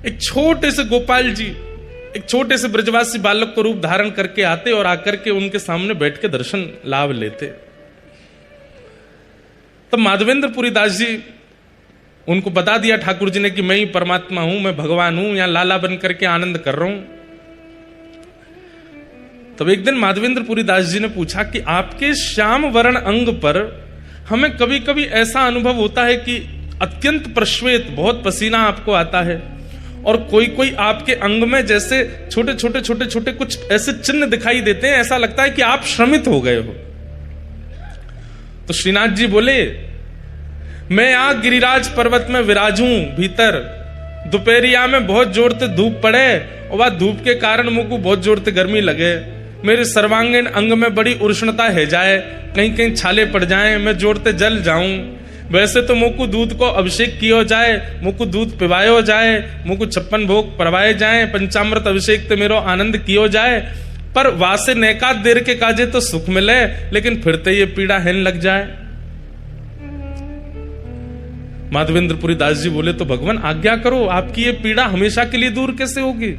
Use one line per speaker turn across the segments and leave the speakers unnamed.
एक छोटे से गोपाल जी, एक छोटे से ब्रजवासी बालक को रूप धारण करके आते और आकर के उनके सामने बैठ के दर्शन लाभ लेते। तब माधवेंद्रपुरी दास जी उनको बता दिया ठाकुर जी ने कि मैं ही परमात्मा हूं, मैं भगवान हूं, यहां लाला बन करके आनंद कर रहा हूं। तब एक दिन माधवेंद्रपुरी दास जी ने पूछा कि आपके श्याम वर्ण अंग पर हमें कभी कभी ऐसा अनुभव होता है कि अत्यंत प्रश्वेत, बहुत पसीना आपको आता है, और कोई कोई आपके अंग में जैसे छोटे छोटे कुछ ऐसे चिन्ह दिखाई देते हैं, ऐसा लगता है कि आप श्रमित हो गए हो। तो श्रीनाथ जी बोले, मैं यहां गिरिराज पर्वत में विराजूं भीतर, दोपहरिया में बहुत जोर से धूप पड़े और वह धूप के कारण मुझको बहुत जोर से गर्मी लगे, मेरे सर्वांगीण अंग में बड़ी उष्णता है जाए, कहीं कहीं छाले पड़ जाएं, मैं जोर से जल जाऊं। वैसे तो मुझको दूध को अभिषेक किया जाए, मुझको दूध पिवायो जाए, मुझको 56 भोग परवाए जाए, पंचामृत अभिषेक तो मेरो आनंद कियो जाए, पर वासे नेका देर के काजे तो सुख मिले, लेकिन फिर तो ये पीड़ा हेन लग जाए। माधवेंद्रपुरी दास जी बोले, तो भगवान आज्ञा करो, आपकी ये पीड़ा हमेशा के लिए दूर कैसे होगी?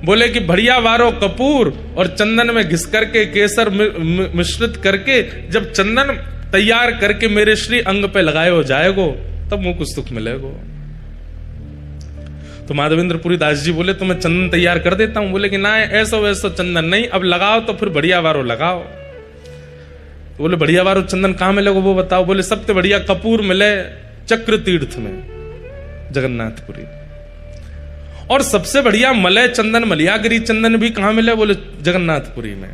बोले कि बढ़िया वारो कपूर और चंदन में घिस करके केसर मिश्रित करके जब चंदन तैयार करके मेरे श्री अंग पे लगाए हो जाएगो, तब मुझको सुख मिलेगो। तो माधवेंद्रपुरी दास जी बोले, तो मैं चंदन तैयार कर देता हूं। बोले कि ना, ऐसा वैसा चंदन नहीं, अब लगाओ तो फिर बढ़िया वारो लगाओ। तो बोले, बढ़िया वारो चंदन कहां मिलेगा वो बताओ। बोले, सबसे बढ़िया कपूर मिले चक्र तीर्थ में, जगन्नाथपुरी। और सबसे बढ़िया मलय चंदन, मलियागिरी चंदन भी कहां मिले? बोले, जगन्नाथपुरी में।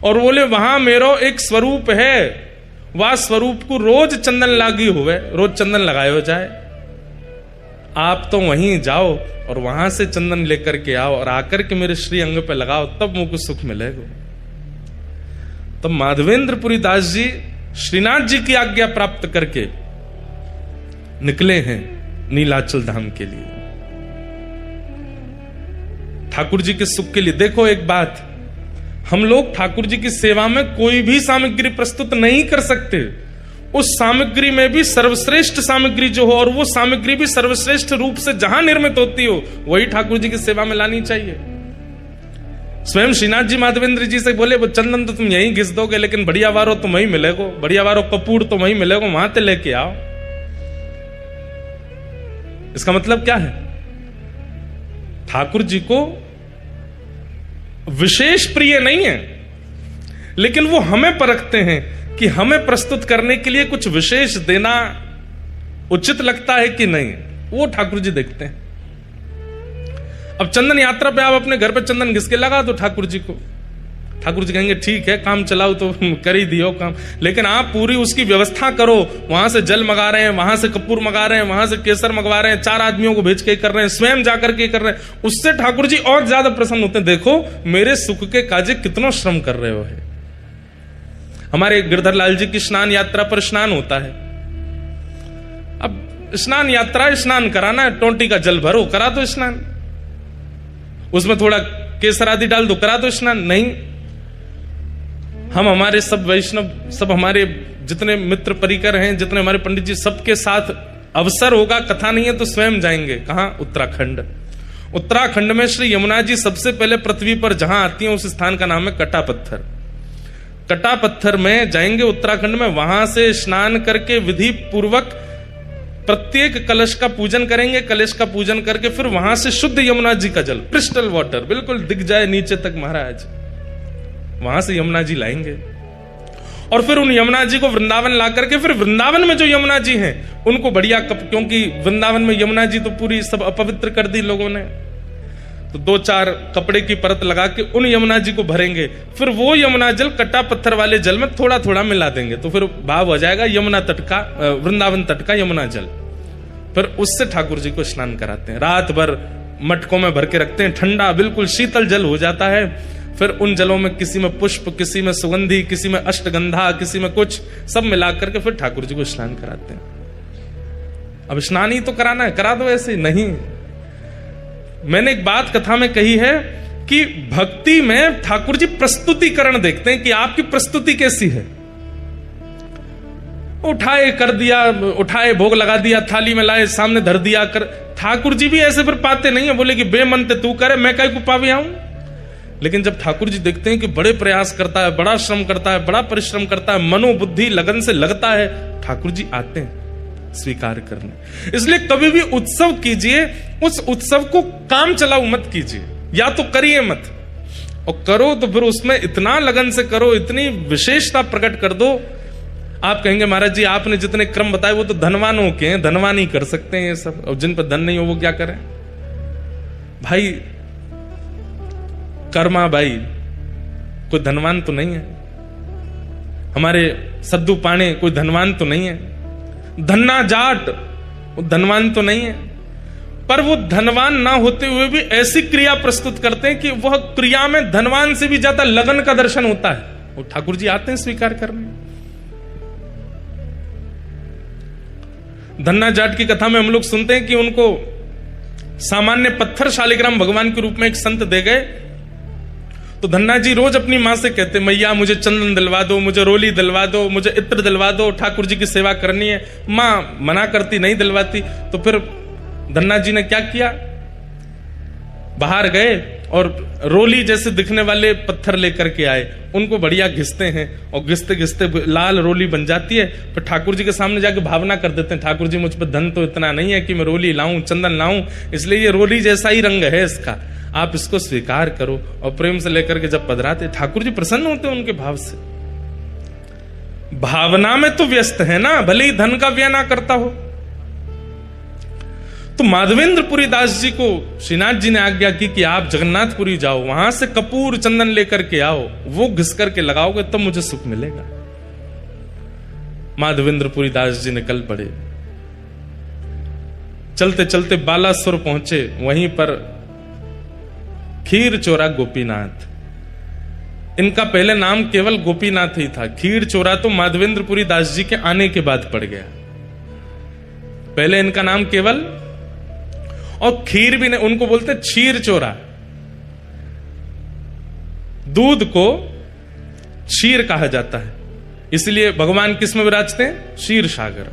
और बोले, वहां मेरो एक स्वरूप है, वह स्वरूप को रोज चंदन लागी हुए, रोज चंदन लगाए हो जाए। आप तो वहीं जाओ और वहां से चंदन लेकर के आओ और आकर के मेरे श्री अंग पे लगाओ, तब मुझको सुख मिलेगा। तब माधवेंद्रपुरी दास जी श्रीनाथ जी की आज्ञा प्राप्त करके निकले हैं नीलाचल धाम के लिए, ठाकुर जी के सुख के लिए। देखो एक बात, हम लोग ठाकुर जी की सेवा में कोई भी सामग्री प्रस्तुत नहीं कर सकते, उस सामग्री में भी सर्वश्रेष्ठ सामग्री जो हो, और वो सामग्री भी सर्वश्रेष्ठ रूप से जहां निर्मित होती हो, वही ठाकुर जी की सेवा में लानी चाहिए। स्वयं श्रीनाथ जी माधवेंद्र जी से बोले, वो चंदन तो तुम यहीं घिस दोगे, लेकिन बढ़िया वारो तो वहीं मिलेगो, बढ़िया वारो कपूर तो वहीं मिलेगो, वहां से लेके आओ। इसका मतलब क्या है? ठाकुर जी को विशेष प्रिय नहीं है, लेकिन वो हमें परखते हैं कि हमें प्रस्तुत करने के लिए कुछ विशेष देना उचित लगता है कि नहीं, वो ठाकुर जी देखते हैं। अब चंदन यात्रा पे आप अपने घर पे चंदन घिस के लगा दो ठाकुर जी को, ठाकुर जी कहेंगे ठीक है, काम चलाओ तो कर ही दियो काम, लेकिन आप पूरी उसकी व्यवस्था करो, वहां से जल मंगा रहे हैं, वहां से कपूर मंगा रहे हैं, वहां से केसर मंगवा रहे हैं, 4 आदमियों को भेज के कर रहे हैं, स्वयं जाकर के कर रहे हैं, उससे ठाकुर जी और ज्यादा प्रसन्न होते हैं। देखो मेरे सुख के काजे कितना श्रम कर रहे हो है। हमारे गिरधर लाल जी की स्नान यात्रा पर स्नान होता है। अब स्नान यात्रा, स्नान कराना है, टोंटी का जल भरो, करा दो स्नान, उसमें थोड़ा केसर आदि डाल दो, करा दो स्नान। नहीं, हम हमारे सब वैष्णव, सब हमारे जितने मित्र परिकर हैं, जितने हमारे पंडित जी, सबके साथ अवसर होगा, कथा नहीं है तो स्वयं जाएंगे। कहां? उत्तराखंड। उत्तराखंड में श्री यमुना जी सबसे पहले पृथ्वी पर जहां आती है, उस स्थान का नाम है कटा पत्थर। कटा पत्थर में जाएंगे उत्तराखंड में, वहां से स्नान करके विधि पूर्वक प्रत्येक कलश का पूजन करेंगे। कलश का पूजन करके फिर वहां से शुद्ध यमुना जी का जल, क्रिस्टल वाटर, बिल्कुल दिख जाए नीचे तक महाराज, वहां से यमुना जी लाएंगे। और फिर उन यमुना जी को वृंदावन ला करके, फिर वृंदावन में जो यमुना जी हैं उनको बढ़िया क्योंकि वृंदावन में यमुना जी तो पूरी सब अपवित्र कर दी लोगों ने, तो 2-4 कपड़े की परत लगा के उन यमुना जी को भरेंगे। फिर वो यमुना जल कटा पत्थर वाले जल में थोड़ा थोड़ा मिला देंगे, तो फिर भाव हो जाएगा यमुना तट का, वृंदावन तट का यमुना जल। फिर उससे ठाकुर जी को स्नान कराते हैं, रात भर मटकों में भर के रखते हैं, ठंडा बिल्कुल शीतल जल हो जाता है। फिर उन जलों में किसी में पुष्प, किसी में सुगंधी, किसी में अष्टगंधा, किसी में कुछ, सब मिला करके फिर ठाकुर जी को स्नान कराते हैं। अब स्नान ही तो कराना है, करा दो ऐसे नहीं। मैंने एक बात कथा में कही है कि भक्ति में ठाकुर जी प्रस्तुतिकरण देखते हैं कि आपकी प्रस्तुति कैसी है। उठाए कर दिया, उठाए भोग लगा दिया, थाली में लाए सामने धर दिया कर। ठाकुर जी भी ऐसे फिर पाते नहीं है, बोले कि बेमनते तू करे, मैं कहीं को पावे आऊं। लेकिन जब ठाकुर जी देखते हैं कि बड़े प्रयास करता है, बड़ा श्रम करता है, बड़ा परिश्रम करता है, मनोबुद्धि लगन से लगता है, ठाकुर जी आते हैं स्वीकार करने। इसलिए कभी भी उत्सव कीजिए, उस उत्सव को काम चलाऊ मत कीजिए, या तो करिए मत, और करो तो फिर उसमें इतना लगन से करो, इतनी विशेषता प्रकट कर दो। आप कहेंगे महाराज जी आपने जितने क्रम बताए वो तो धनवानों के हैं, धनवान ही कर सकते हैं ये सब, और जिन पर धन नहीं हो वो क्या करें। भाई कर्मा बाई कोई धनवान तो नहीं है, हमारे सद्दू पाणे कोई धनवान तो नहीं है, धन्ना जाट वो धनवान तो नहीं है, पर वो धनवान ना होते हुए भी ऐसी क्रिया प्रस्तुत करते हैं कि वह क्रिया में धनवान से भी ज्यादा लगन का दर्शन होता है। वो ठाकुर जी आते हैं स्वीकार करने। धन्ना जाट की कथा में हम लोग सुनते हैं कि उनको सामान्य पत्थर शालिग्राम भगवान के रूप में एक संत दे गए। तो धन्ना जी रोज अपनी मां से कहते, मैया मुझे चंदन दिलवा दो, मुझे रोली दिलवा दो, मुझे इत्र दिलवा दो, ठाकुर जी की सेवा करनी है। मां मना करती, नहीं दिलवाती। तो फिर धन्ना जी ने क्या किया, बाहर गए और रोली जैसे दिखने वाले पत्थर लेकर के आए, उनको बढ़िया घिसते हैं, और घिसते घिसते लाल रोली बन जाती है। फिर ठाकुर जी के सामने जाके भावना कर देते हैं, ठाकुर जी मुझ पर धन तो इतना नहीं है कि मैं रोली लाऊं, चंदन लाऊं, इसलिए ये रोली जैसा ही रंग है इसका, आप इसको स्वीकार करो। और प्रेम से लेकर के जब पधराते, ठाकुर जी प्रसन्न होते हैं उनके भाव से। भावना में तो व्यस्त है ना, भले ही धन का व्यय ना करता हो। तो माधवेंद्रपुरी दास जी को श्रीनाथ जी ने आज्ञा की कि आप जगन्नाथपुरी जाओ, वहां से कपूर चंदन लेकर के आओ, वो घिस करके लगाओगे तब मुझे सुख मिलेगा। माधवेंद्रपुरी दास जी निकल पड़े, चलते चलते बालासुर पहुंचे, वहीं पर खीर चोरा गोपीनाथ, इनका पहले नाम केवल गोपीनाथ ही था। खीर चोरा तो माधवेंद्रपुरी दास जी के आने के बाद पड़ गया, पहले इनका नाम केवल, और खीर भी नहीं, उनको बोलते क्षीर चोरा। दूध को क्षीर कहा जाता है, इसलिए भगवान किस में विराजते हैं, क्षीर सागर।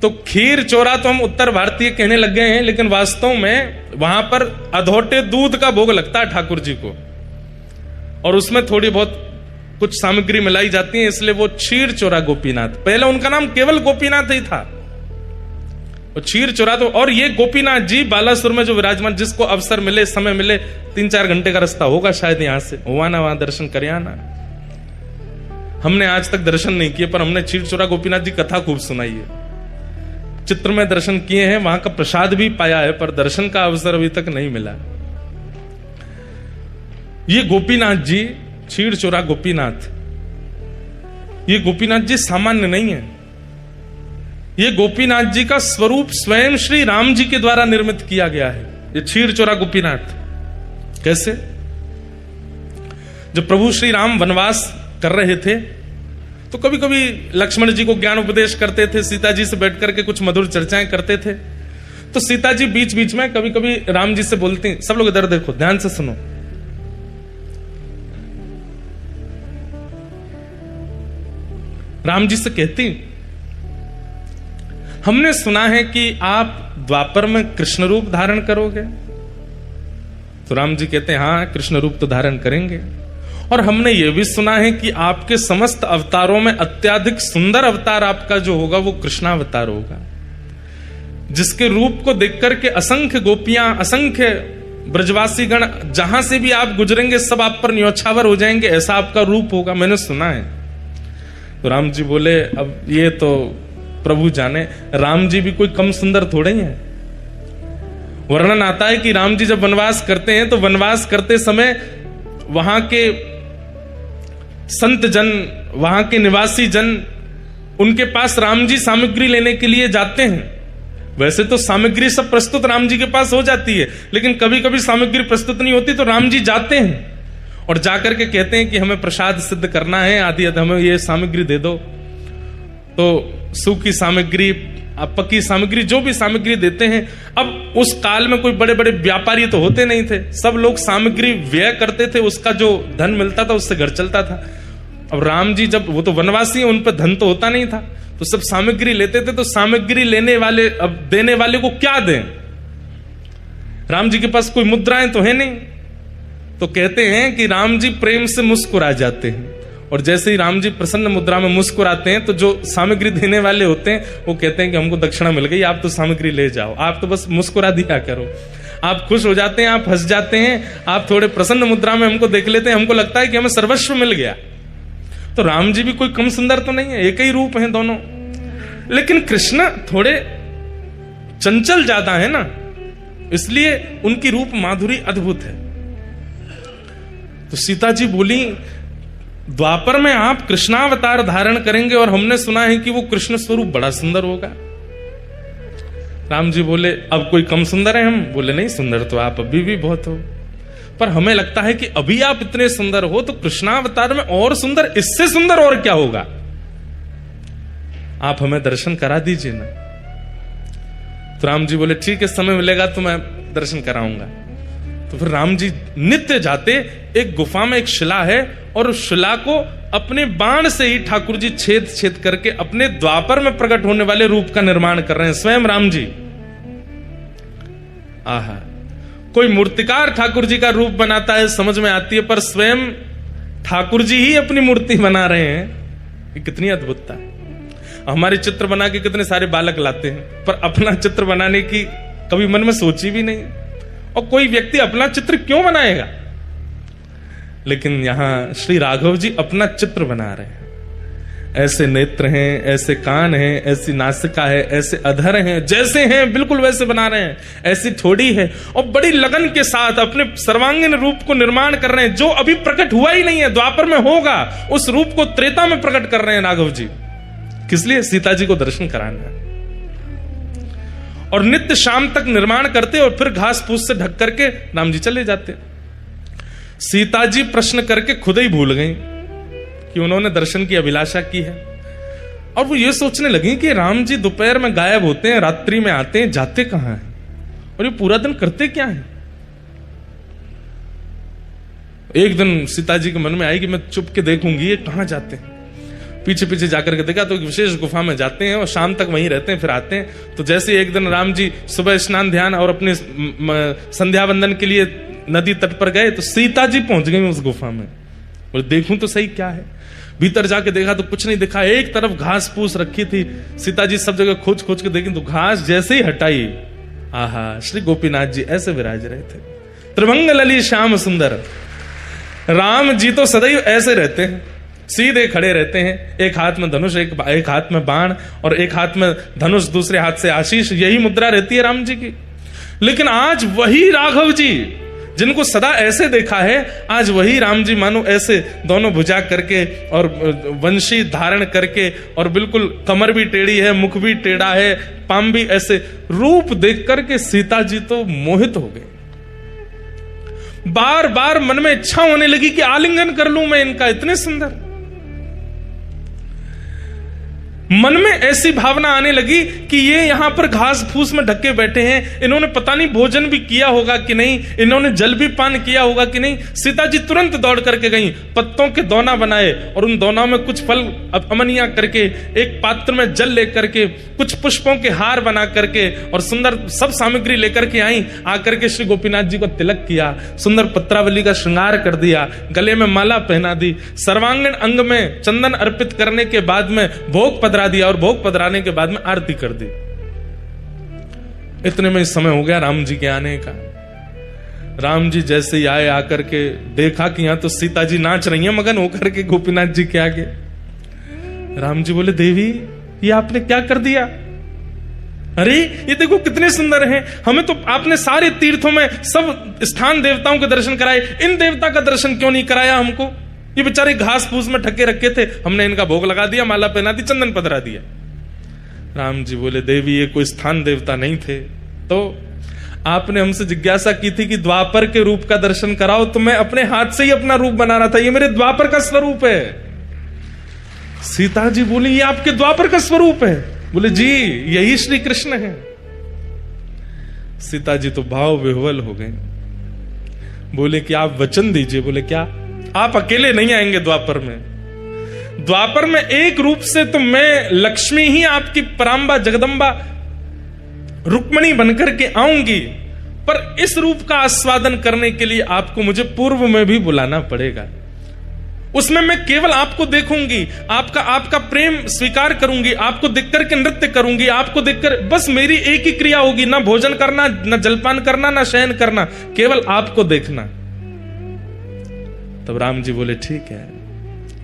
तो खीर चोरा तो हम उत्तर भारतीय कहने लग गए हैं, लेकिन वास्तव में वहां पर अधोटे दूध का भोग लगता है ठाकुर जी को, और उसमें थोड़ी बहुत कुछ सामग्री मिलाई जाती है, इसलिए वो क्षीर चोरा गोपीनाथ। पहले उनका नाम केवल गोपीनाथ ही था, और क्षीर चोरा तो। और ये गोपीनाथ जी बालासुर में जो विराजमान, जिसको अवसर मिले, समय मिले, 3-4 घंटे का रास्ता होगा शायद यहां से, हुआ ना वहां दर्शन करे आना। हमने आज तक दर्शन नहीं किए, पर हमने क्षीर चोरा गोपीनाथ जी कथा खूब सुनाई है, चित्र में दर्शन किए हैं, वहां का प्रसाद भी पाया है, पर दर्शन का अवसर अभी तक नहीं मिला। ये गोपीनाथ जी, क्षीर चोरा गोपीनाथ, ये गोपीनाथ जी सामान्य नहीं है। ये गोपीनाथ जी का स्वरूप स्वयं श्री राम जी के द्वारा निर्मित किया गया है, ये क्षीर चोरा गोपीनाथ। कैसे? जब प्रभु श्री राम वनवास कर रहे थे, तो कभी कभी लक्ष्मण जी को ज्ञान उपदेश करते थे, सीता जी से बैठ करके कुछ मधुर चर्चाएं करते थे। तो सीता जी बीच बीच में कभी कभी राम जी से बोलती, सब लोग इधर देखो, ध्यान से सुनो। राम जी से कहती, हमने सुना है कि आप द्वापर में कृष्ण रूप धारण करोगे। तो राम जी कहते हैं, हाँ कृष्ण रूप तो धारण करेंगे, और हमने यह भी सुना है कि आपके समस्त अवतारों में अत्यधिक सुंदर अवतार आपका जो होगा वो कृष्णावतार होगा, जिसके रूप को देख करके असंख्य गोपियां, असंख्य ब्रजवासी गण जहां से भी आप गुजरेंगे सब आप पर न्योछावर हो जाएंगे, ऐसा आपका रूप होगा, मैंने सुना है। तो राम जी बोले, अब ये तो प्रभु जाने, राम जी भी कोई कम सुंदर थोड़े ही हैं। वर्णन आता है कि राम जी जब वनवास करते हैं तो वनवास करते समय वहां के संत जन, वहां के निवासी जन, उनके पास राम जी सामग्री लेने के लिए जाते हैं। वैसे तो सामग्री सब प्रस्तुत राम जी के पास हो जाती है, लेकिन कभी कभी सामग्री प्रस्तुत नहीं होती, तो राम जी जाते हैं और जाकर के कहते हैं कि हमें प्रसाद सिद्ध करना है, आदि हमें ये सामग्री दे दो। तो सूखी सामग्री, पक्की सामग्री, जो भी सामग्री देते हैं। अब उस काल में कोई बड़े बड़े व्यापारी तो होते नहीं थे, सब लोग सामग्री व्यय करते थे, उसका जो धन मिलता था उससे घर चलता था। अब राम जी जब, वो तो वनवासी है, उन पर धन तो होता नहीं था, तो सब सामग्री लेते थे, तो सामग्री लेने वाले अब देने वाले को क्या दें? राम जी के पास कोई मुद्राएं तो है नहीं, तो कहते हैं कि राम जी प्रेम से मुस्कुरा जाते हैं, और जैसे ही राम जी प्रसन्न मुद्रा में मुस्कुराते हैं तो जो सामग्री देने वाले होते हैं वो कहते हैं कि हमको दक्षिणा मिल गई, आप तो सामग्री ले जाओ, आप तो बस मुस्कुरा दिया करो। आप खुश हो जाते हैं, आप हंस जाते हैं, आप थोड़े प्रसन्न मुद्रा में हमको देख लेते हैं, हमको लगता है कि हमें सर्वस्व मिल गया। तो राम जी भी कोई कम सुंदर तो नहीं है, एक ही रूप है दोनों, लेकिन कृष्ण थोड़े चंचल ज्यादा है ना, इसलिए उनकी रूप माधुरी अद्भुत है। तो सीता जी बोली, द्वापर में आप कृष्णावतार धारण करेंगे और हमने सुना है कि वो कृष्ण स्वरूप बड़ा सुंदर होगा। राम जी बोले, अब कोई कम सुंदर है हम? बोले नहीं, सुंदर तो आप अभी भी बहुत हो, पर हमें लगता है कि अभी आप इतने सुंदर हो तो कृष्णावतार में और सुंदर, इससे सुंदर और क्या होगा? आप हमें दर्शन करा दीजिए ना। तो राम जी बोले, ठीक है, समय मिलेगा तो मैं दर्शन कराऊंगा। तो फिर राम जी नित्य जाते, एक गुफा में एक शिला है, और उस शिला को अपने बाण से ही ठाकुर जी छेद छेद करके अपने द्वापर में प्रकट होने वाले रूप का निर्माण कर रहे हैं, स्वयं राम जी। आहा, कोई मूर्तिकार ठाकुर जी का रूप बनाता है समझ में आती है, पर स्वयं ठाकुर जी ही अपनी मूर्ति बना रहे हैं, ये कितनी अद्भुतता है। हमारे चित्र बना के कितने सारे बालक लाते हैं, पर अपना चित्र बनाने की कभी मन में सोची भी नहीं। और कोई व्यक्ति अपना चित्र क्यों बनाएगा? लेकिन यहां श्री राघव जी अपना चित्र बना रहे हैं। ऐसे नेत्र हैं, ऐसे कान हैं, ऐसी नासिका है, ऐसे अधर हैं, जैसे हैं बिल्कुल वैसे बना रहे हैं, ऐसी ठोड़ी है, और बड़ी लगन के साथ अपने सर्वांगीण रूप को निर्माण कर रहे हैं, जो अभी प्रकट हुआ ही नहीं है, द्वापर में होगा, उस रूप को त्रेता में प्रकट कर रहे हैं राघव जी। किस लिए? सीता जी को दर्शन कराना है। और नित्य शाम तक निर्माण करते और फिर घास फूस से ढक करके राम जी चले जाते। सीता जी प्रश्न करके खुद ही भूल गई कि उन्होंने दर्शन की अभिलाषा की है, और वो ये सोचने लगी कि राम जी दोपहर में गायब होते हैं, रात्रि में आते हैं, जाते कहां हैं, और ये पूरा दिन करते क्या है। एक दिन सीता जी के मन में आई कि मैं चुप के देखूंगी ये कहां जाते हैं। पीछे पीछे जाकर के देखा तो एक विशेष गुफा में जाते हैं और शाम तक वहीं रहते हैं, फिर आते हैं। तो जैसे एक दिन राम जी सुबह स्नान ध्यान और अपने संध्या वंदन के लिए नदी तट पर गए, तो सीता जी पहुंच गई उस गुफा में, और देखूं तो सही क्या है। भीतर जाके देखा तो कुछ नहीं दिखा, एक तरफ घास फूस रखी थी। सीता जी सब जगह खोज खोज के देखी तो घास जैसे ही हटाई, आहा, श्री गोपीनाथ जी ऐसे विराज रहे थे, त्रिभंग लली श्याम सुंदर। राम जी तो सदैव ऐसे रहते हैं, सीधे खड़े रहते हैं, एक हाथ में धनुष, एक हाथ में बाण, और एक हाथ में धनुष, दूसरे हाथ से आशीष, यही मुद्रा रहती है राम जी की। लेकिन आज वही राघव जी जिनको सदा ऐसे देखा है, आज वही राम जी मानो ऐसे दोनों भुजा करके और वंशी धारण करके, और बिल्कुल कमर भी टेढ़ी है, मुख भी टेढ़ा है, पाम भी ऐसे, रूप देख करके सीता जी तो मोहित हो गए। बार बार मन में इच्छा होने लगी कि आलिंगन कर लूं मैं इनका, इतने सुंदर। मन में ऐसी भावना आने लगी कि ये यहां पर घास फूस में ढके बैठे हैं, इन्होंने पता नहीं भोजन भी किया होगा कि नहीं, इन्होंने जल भी पान किया होगा कि नहीं। सीता जी तुरंत दौड़ करके गई, पत्तों के दोना बनाए और उन दोनों में कुछ फल अमनिया करके, एक पात्र में जल लेकर के, कुछ पुष्पों के हार बना करके और सुंदर सब सामग्री लेकर के आई। आकर के श्री गोपीनाथ जी को तिलक किया, सुंदर पत्रावली का श्रृंगार कर दिया, गले में माला पहना दी, सर्वांगीण अंग में चंदन अर्पित करने के बाद में भोग पधरा दिया, और भोग पधराने के बाद में आरती कर दी। इतने में समय हो गया राम जी के आने का। राम जी जैसे ही आए, आकर के देखा कि यहां तो सीता जी नाच रही हैं मगन होकर के गोपीनाथ जी के आगे। राम जी बोले, देवी ये आपने क्या कर दिया? अरे ये देखो कितने सुंदर हैं, हमें तो आपने सारे तीर्थों में सब स्थान देवताओं के दर्शन कराए, इन देवता का दर्शन क्यों नहीं कराया हमको? ये बेचारे घास फूस में ढके रखे थे, हमने इनका भोग लगा दिया, माला पहना दी, चंदन पधरा दिया। राम जी बोले, देवी ये कोई स्थान देवता नहीं थे, तो आपने हमसे जिज्ञासा की थी कि द्वापर के रूप का दर्शन कराओ, तो मैं अपने हाथ से ही अपना रूप बना रहा था, ये मेरे द्वापर का स्वरूप है। सीता जी बोली, ये आपके द्वापर का स्वरूप है? बोले जी यही श्री कृष्ण है। सीता जी तो भाव विह्वल हो गए, बोले कि आप वचन दीजिए। बोले क्या? आप अकेले नहीं आएंगे द्वापर में, द्वापर में एक रूप से तो मैं लक्ष्मी ही आपकी पराम्बा जगदम्बा रुक्मणी बनकर के आऊंगी, पर इस रूप का आस्वादन करने के लिए आपको मुझे पूर्व में भी बुलाना पड़ेगा। उसमें मैं केवल आपको देखूंगी, आपका प्रेम स्वीकार करूंगी, आपको देख करके नृत्य करूंगी, आपको देखकर बस मेरी एक ही क्रिया होगी, ना भोजन करना, ना जलपान करना, ना शयन करना, केवल आपको देखना। तब राम जी बोले ठीक है,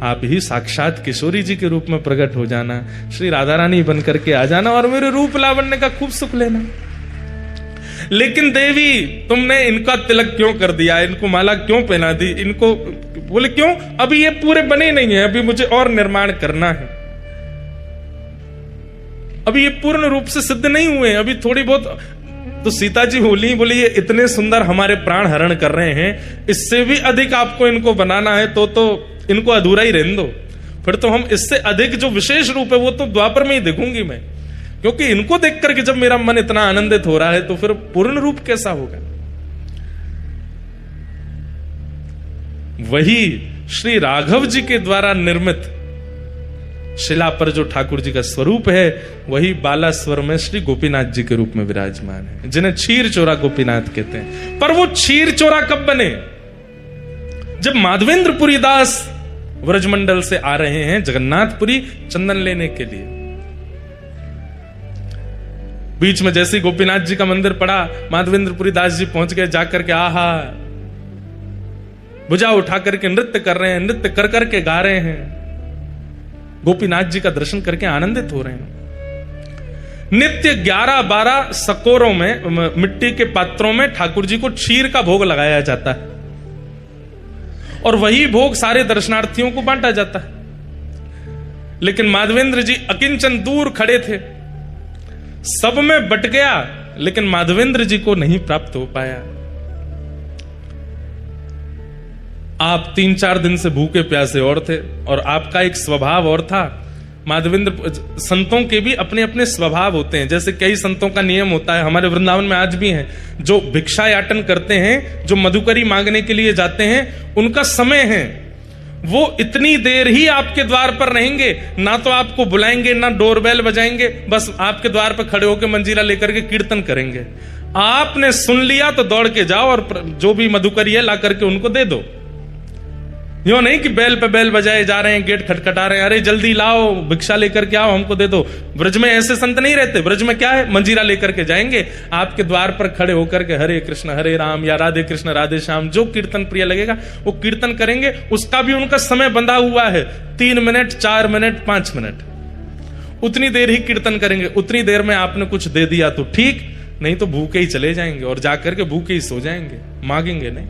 आप ही साक्षात किशोरी जी के रूप में प्रकट हो जाना, श्री राधा रानी बन करके आ जाना और मेरे रूप लावण्य का खूब सुख लेना। लेकिन देवी तुमने इनका तिलक क्यों कर दिया, इनको माला क्यों पहना दी, इनको बोले क्यों, अभी ये पूरे बने नहीं है, अभी मुझे और निर्माण करना है, अभी ये पूर्ण रूप से सिद्ध नहीं हुए, अभी थोड़ी बहुत। तो सीता जी बोली ये इतने सुंदर हमारे प्राण हरण कर रहे हैं, इससे भी अधिक आपको इनको बनाना है तो इनको अधूरा ही रहने दो, फिर तो हम इससे अधिक जो विशेष रूप है वो तो द्वापर में ही देखूंगी मैं, क्योंकि इनको देख करके जब मेरा मन इतना आनंदित हो रहा है तो फिर पूर्ण रूप कैसा होगा। वही श्री राघव जी के द्वारा निर्मित शिला पर जो ठाकुर जी का स्वरूप है, वही बालास्वर में श्री गोपीनाथ जी के रूप में विराजमान है, जिन्हें क्षीर चोरा गोपीनाथ कहते हैं। पर वो क्षीर चोरा कब बने, जब माधवेंद्रपुरी दास व्रजमंडल से आ रहे हैं जगन्नाथपुरी चंदन लेने के लिए। बीच में जैसे गोपीनाथ जी का मंदिर पड़ा, माधवेंद्रपुरी दास जी पहुंच गए, जाकर के आहा भुजा उठा करके नृत्य कर रहे हैं, नृत्य कर करके गा रहे हैं, गोपीनाथ जी का दर्शन करके आनंदित हो रहे हैं। नित्य 11-12 सकोरों में, मिट्टी के पात्रों में ठाकुर जी को क्षीर का भोग लगाया जाता है और वही भोग सारे दर्शनार्थियों को बांटा जाता है। लेकिन माधवेंद्र जी अकिंचन दूर खड़े थे, सब में बट गया, लेकिन माधवेंद्र जी को नहीं प्राप्त हो पाया। आप 3-4 दिन से भूखे प्यासे और थे और आपका एक स्वभाव और था। माधवेंद्र संतों के भी अपने अपने स्वभाव होते हैं, जैसे कई संतों का नियम होता है, हमारे वृंदावन में आज भी है, जो भिक्षा याटन करते हैं, जो मधुकरी मांगने के लिए जाते हैं, उनका समय है, वो इतनी देर ही आपके द्वार पर रहेंगे, ना तो आपको बुलाएंगे ना डोरबेल बजाएंगे, बस आपके द्वार पर खड़े होकर मंजीरा लेकर के कीर्तन करेंगे। आपने सुन लिया तो दौड़ के जाओ और जो भी मधुकरी है ला करके उनको दे दो। यो नहीं कि बैल पे बैल बजाए जा रहे हैं, गेट खटखटा रहे हैं, अरे जल्दी लाओ भिक्षा लेकर के आओ, हमको दे दो। ब्रज में ऐसे संत नहीं रहते, ब्रज में क्या है, मंजीरा लेकर के जाएंगे, आपके द्वार पर खड़े होकर के हरे कृष्ण हरे राम या राधे कृष्ण राधे श्याम, जो कीर्तन प्रिय लगेगा वो कीर्तन करेंगे। उसका भी उनका समय बंधा हुआ है, 3 मिनट 4 मिनट 5 मिनट, उतनी देर ही कीर्तन करेंगे। उतनी देर में आपने कुछ दे दिया तो ठीक, नहीं तो भूखे ही चले जाएंगे और जाकर के भूखे ही सो जाएंगे, मांगेंगे नहीं।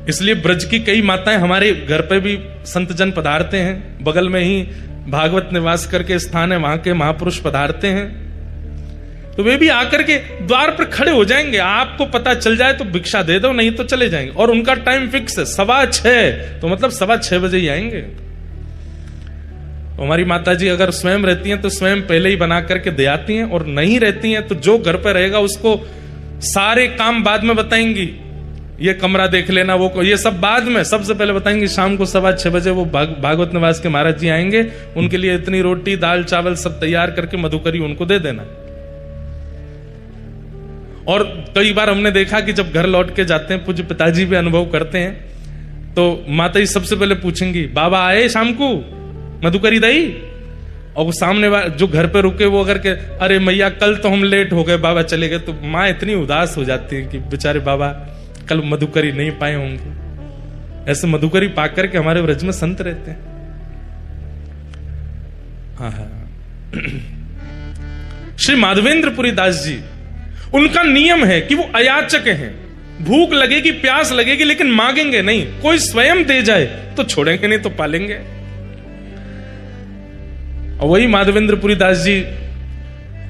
इसलिए ब्रज की कई माताएं हमारे घर पे भी संत जन पधारते हैं, बगल में ही भागवत निवास करके स्थान है, वहां के महापुरुष पधारते हैं, तो वे भी आकर के द्वार पर खड़े हो जाएंगे। आपको पता चल जाए तो भिक्षा दे दो, नहीं तो चले जाएंगे। और उनका टाइम फिक्स है 6:15, तो मतलब 6:15 बजे ही आएंगे। हमारी माता जी अगर स्वयं रहती हैं तो स्वयं पहले ही बना करके दे आती हैं, और नहीं रहती हैं तो जो घर पर रहेगा उसको सारे काम बाद में बताएंगी, ये कमरा देख लेना, वो ये सब बाद में, सबसे पहले बताएंगे शाम को 6:15 बजे वो भागवत निवास के महाराज जी आएंगे, उनके लिए इतनी रोटी दाल चावल सब तैयार करके मधुकरी उनको दे देना। और कई बार हमने देखा कि जब घर लौट के जाते हैं, पूज्य पिताजी भी अनुभव करते हैं, तो माता जी सबसे पहले पूछेंगी बाबा आए शाम को मधुकरी दई, और वो सामने जो घर पे रुके वो अगर के अरे मैया कल तो हम लेट हो गए, बाबा चले गए, तो माँ इतनी उदास हो जाती है कि बेचारे बाबा कल मधुकरी नहीं पाए होंगे। ऐसे मधुकरी पाकर के हमारे व्रज में संत रहते हैं। श्री माधवेंद्रपुरी दास जी, उनका नियम है कि वो अयाचक हैं, भूख लगेगी प्यास लगेगी लेकिन मांगेंगे नहीं, कोई स्वयं दे जाए तो छोड़ेंगे नहीं तो पालेंगे। और वही माधवेंद्रपुरी दास जी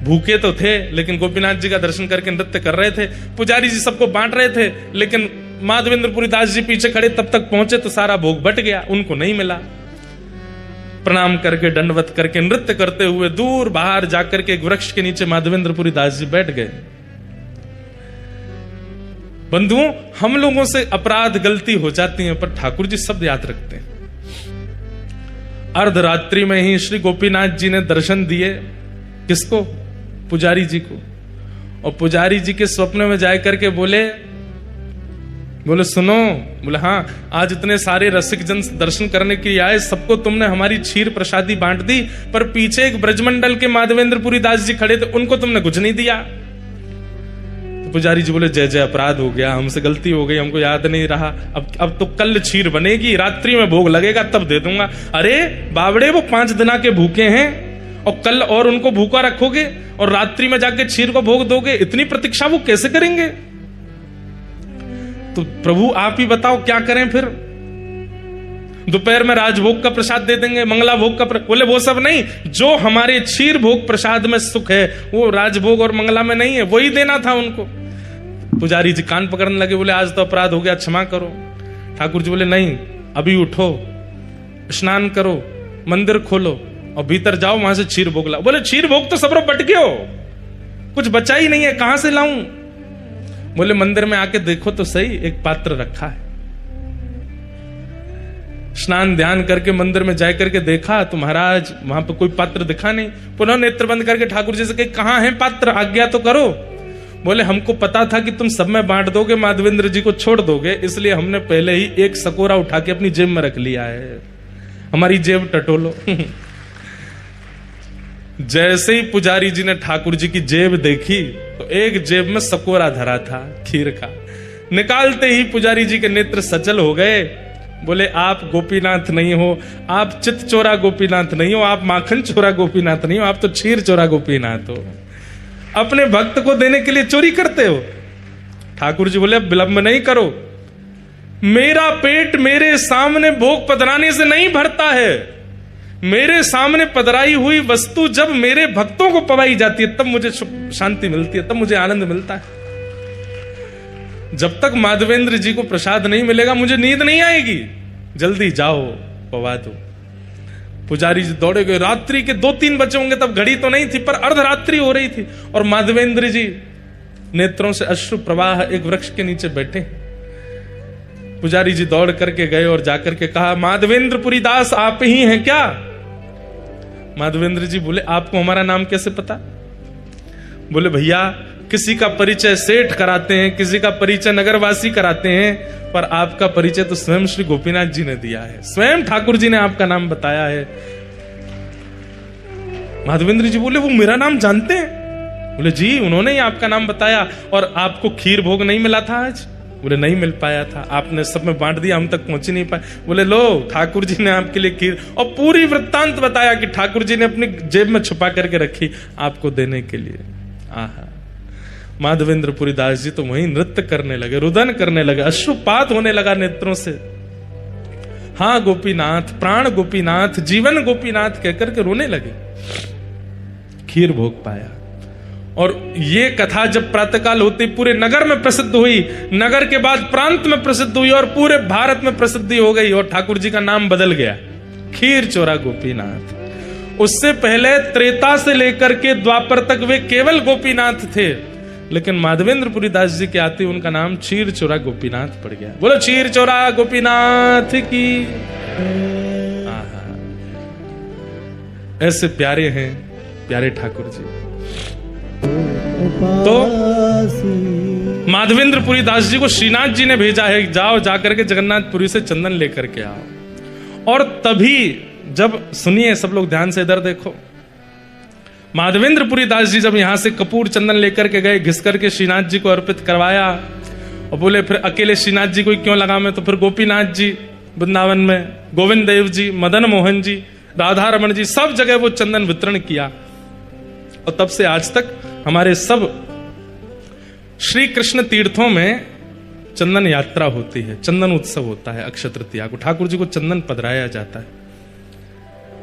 भूखे तो थे लेकिन गोपीनाथ जी का दर्शन करके नृत्य कर रहे थे, पुजारी जी सबको बांट रहे थे, लेकिन माधवेंद्रपुरी दास जी पीछे खड़े तब तक पहुंचे तो सारा भोग बट गया, उनको नहीं मिला। प्रणाम करके दंडवत करके नृत्य करते हुए दूर बाहर जाकर के एक वृक्ष के नीचे माधवेंद्रपुरी दास जी बैठ गए। बंधुओं, हम लोगों से अपराध गलती हो जाती है, पर ठाकुर जी सब याद रखते हैं। अर्धरात्रि में ही श्री गोपीनाथ जी ने दर्शन दिए। किसको? पुजारी जी को। और पुजारी जी के स्वप्न में जाकर करके बोले सुनो। बोले हाँ, आज इतने सारे रसिक जन दर्शन करने के लिए आए, सबको तुमने हमारी क्षीर प्रसादी बांट दी, पर पीछे एक ब्रजमंडल के माधवेंद्रपुरी दास जी खड़े थे, उनको तुमने कुछ नहीं दिया। तो पुजारी जी बोले जय जय, अपराध हो गया, हमसे गलती हो गई, हमको याद नहीं रहा। अब तो कल क्षीर बनेगी, रात्रि में भोग लगेगा, तब दे दूंगा। अरे बावड़े, वो 5 दिन के भूखे हैं और कल और उनको भूखा रखोगे और रात्रि में जाके क्षीर को भोग दोगे? इतनी प्रतीक्षा वो कैसे करेंगे? तो प्रभु आप ही बताओ क्या करें फिर? दोपहर में राजभोग का प्रसाद दे देंगे, मंगला भोग का बोले वो सब नहीं, जो हमारे क्षीर भोग प्रसाद में सुख है वो राजभोग और मंगला में नहीं है, वही देना था उनको। पुजारी जी कान पकड़ने लगे, बोले आज तो अपराध हो गया, क्षमा करो। ठाकुर जी बोले नहीं, अभी उठो, स्नान करो, मंदिर खोलो और भीतर जाओ, वहां से क्षीर भोग लाओ। बोले क्षीर भोग तो सब बट गयो, कुछ बचा ही नहीं है, कहां से लाऊं? बोले मंदिर में आके देखो तो सही, एक पात्र रखा है। स्नान ध्यान करके मंदिर में जाकर के देखा तो महाराज वहां पर कोई पात्र दिखा नहीं। पुनः नेत्र बंद करके ठाकुर जी से कहे कहां है पात्र, आज्ञा तो करो। बोले हमको पता था कि तुम सब में बांट दोगे, माधवेंद्र जी को छोड़ दोगे, इसलिए हमने पहले ही एक सकोरा उठा के अपनी जेब में रख लिया है। हमारी जेब टटोलो। जैसे ही पुजारी जी ने ठाकुर जी की जेब देखी तो एक जेब में सकोरा धरा था खीर का। निकालते ही पुजारी जी के नेत्र सचल हो गए। बोले आप गोपीनाथ नहीं हो, आप चित चोरा गोपीनाथ नहीं हो, आप माखन चोरा गोपीनाथ नहीं हो, आप तो क्षीर चोरा गोपीनाथ हो। अपने भक्त को देने के लिए चोरी करते हो। ठाकुर जी बोले अब विलंब नहीं करो, मेरा पेट मेरे सामने भोग पधराने से नहीं भरता है। मेरे सामने पधराई हुई वस्तु जब मेरे भक्तों को पवाई जाती है तब मुझे शांति मिलती है, तब मुझे आनंद मिलता है। जब तक माधवेंद्र जी को प्रसाद नहीं मिलेगा मुझे नींद नहीं आएगी। जल्दी जाओ पवा दो। पुजारी जी दौड़े गए। रात्रि के 2-3 बजे होंगे, तब घड़ी तो नहीं थी पर अर्धरात्रि हो रही थी और माधवेंद्र जी नेत्रों से अश्रु प्रवाह एक वृक्ष के नीचे बैठे। पुजारी जी दौड़ करके गए और जाकर के कहा माधवेंद्रपुरी दास आप ही हैं क्या? माधवेंद्र जी बोले आपको हमारा नाम कैसे पता? बोले भैया किसी का परिचय सेठ कराते हैं, किसी का परिचय नगरवासी कराते हैं, पर आपका परिचय तो स्वयं श्री गोपीनाथ जी ने दिया है, स्वयं ठाकुर जी ने आपका नाम बताया है। माधवेंद्र जी बोले वो मेरा नाम जानते हैं? बोले जी उन्होंने ही आपका नाम बताया। और आपको खीर भोग नहीं मिला था आज? बोले नहीं मिल पाया था, आपने सब में बांट दिया, हम तक पहुंच ही नहीं पाए। बोले लो ठाकुर जी ने आपके लिए खीर, और पूरी वृत्तांत बताया कि ठाकुर जी ने अपनी जेब में छुपा करके रखी आपको देने के लिए। आहा, माधवेंद्रपुरी दास जी तो वहीं नृत्य करने लगे, रुदन करने लगे, अश्रुपात होने लगा नेत्रों से। हाँ गोपीनाथ, प्राण गोपीनाथ, जीवन गोपीनाथ कहकर के रोने लगे। खीर भोग पाया। और ये कथा जब प्रातःकाल होती पूरे नगर में प्रसिद्ध हुई, नगर के बाद प्रांत में प्रसिद्ध हुई और पूरे भारत में प्रसिद्धि हो गई और ठाकुर जी का नाम बदल गया, खीर चोरा गोपीनाथ। उससे पहले त्रेता से लेकर के द्वापर तक वे केवल गोपीनाथ थे, लेकिन माधवेंद्रपुरी दास जी के आते उनका नाम क्षीर चोरा गोपीनाथ पड़ गया। बोलो क्षीर चोरा गोपीनाथ की। ऐसे प्यारे हैं प्यारे ठाकुर जी। तो माधवेंद्रपुरी दास जी को श्रीनाथ जी ने भेजा है, जाओ जाकर के जगन्नाथपुरी से चंदन लेकर के आओ। और तभी जब सुनिए सब लोग ध्यान से इधर देखो, माधवेंद्रपुरी दास जी जब यहां से कपूर चंदन लेकर के गए, घिस करके श्रीनाथ जी को अर्पित करवाया और बोले फिर अकेले श्रीनाथ जी को क्यों लगावे, तो फिर गोपीनाथ जी वृंदावन में, गोविंद देव जी, मदन मोहन जी, राधा रमन जी, सब जगह वो चंदन वितरण किया। और तब से आज तक हमारे सब श्री कृष्ण तीर्थों में चंदन यात्रा होती है, चंदन उत्सव होता है। अक्षय तृतीया को ठाकुर जी को चंदन पधराया जाता है।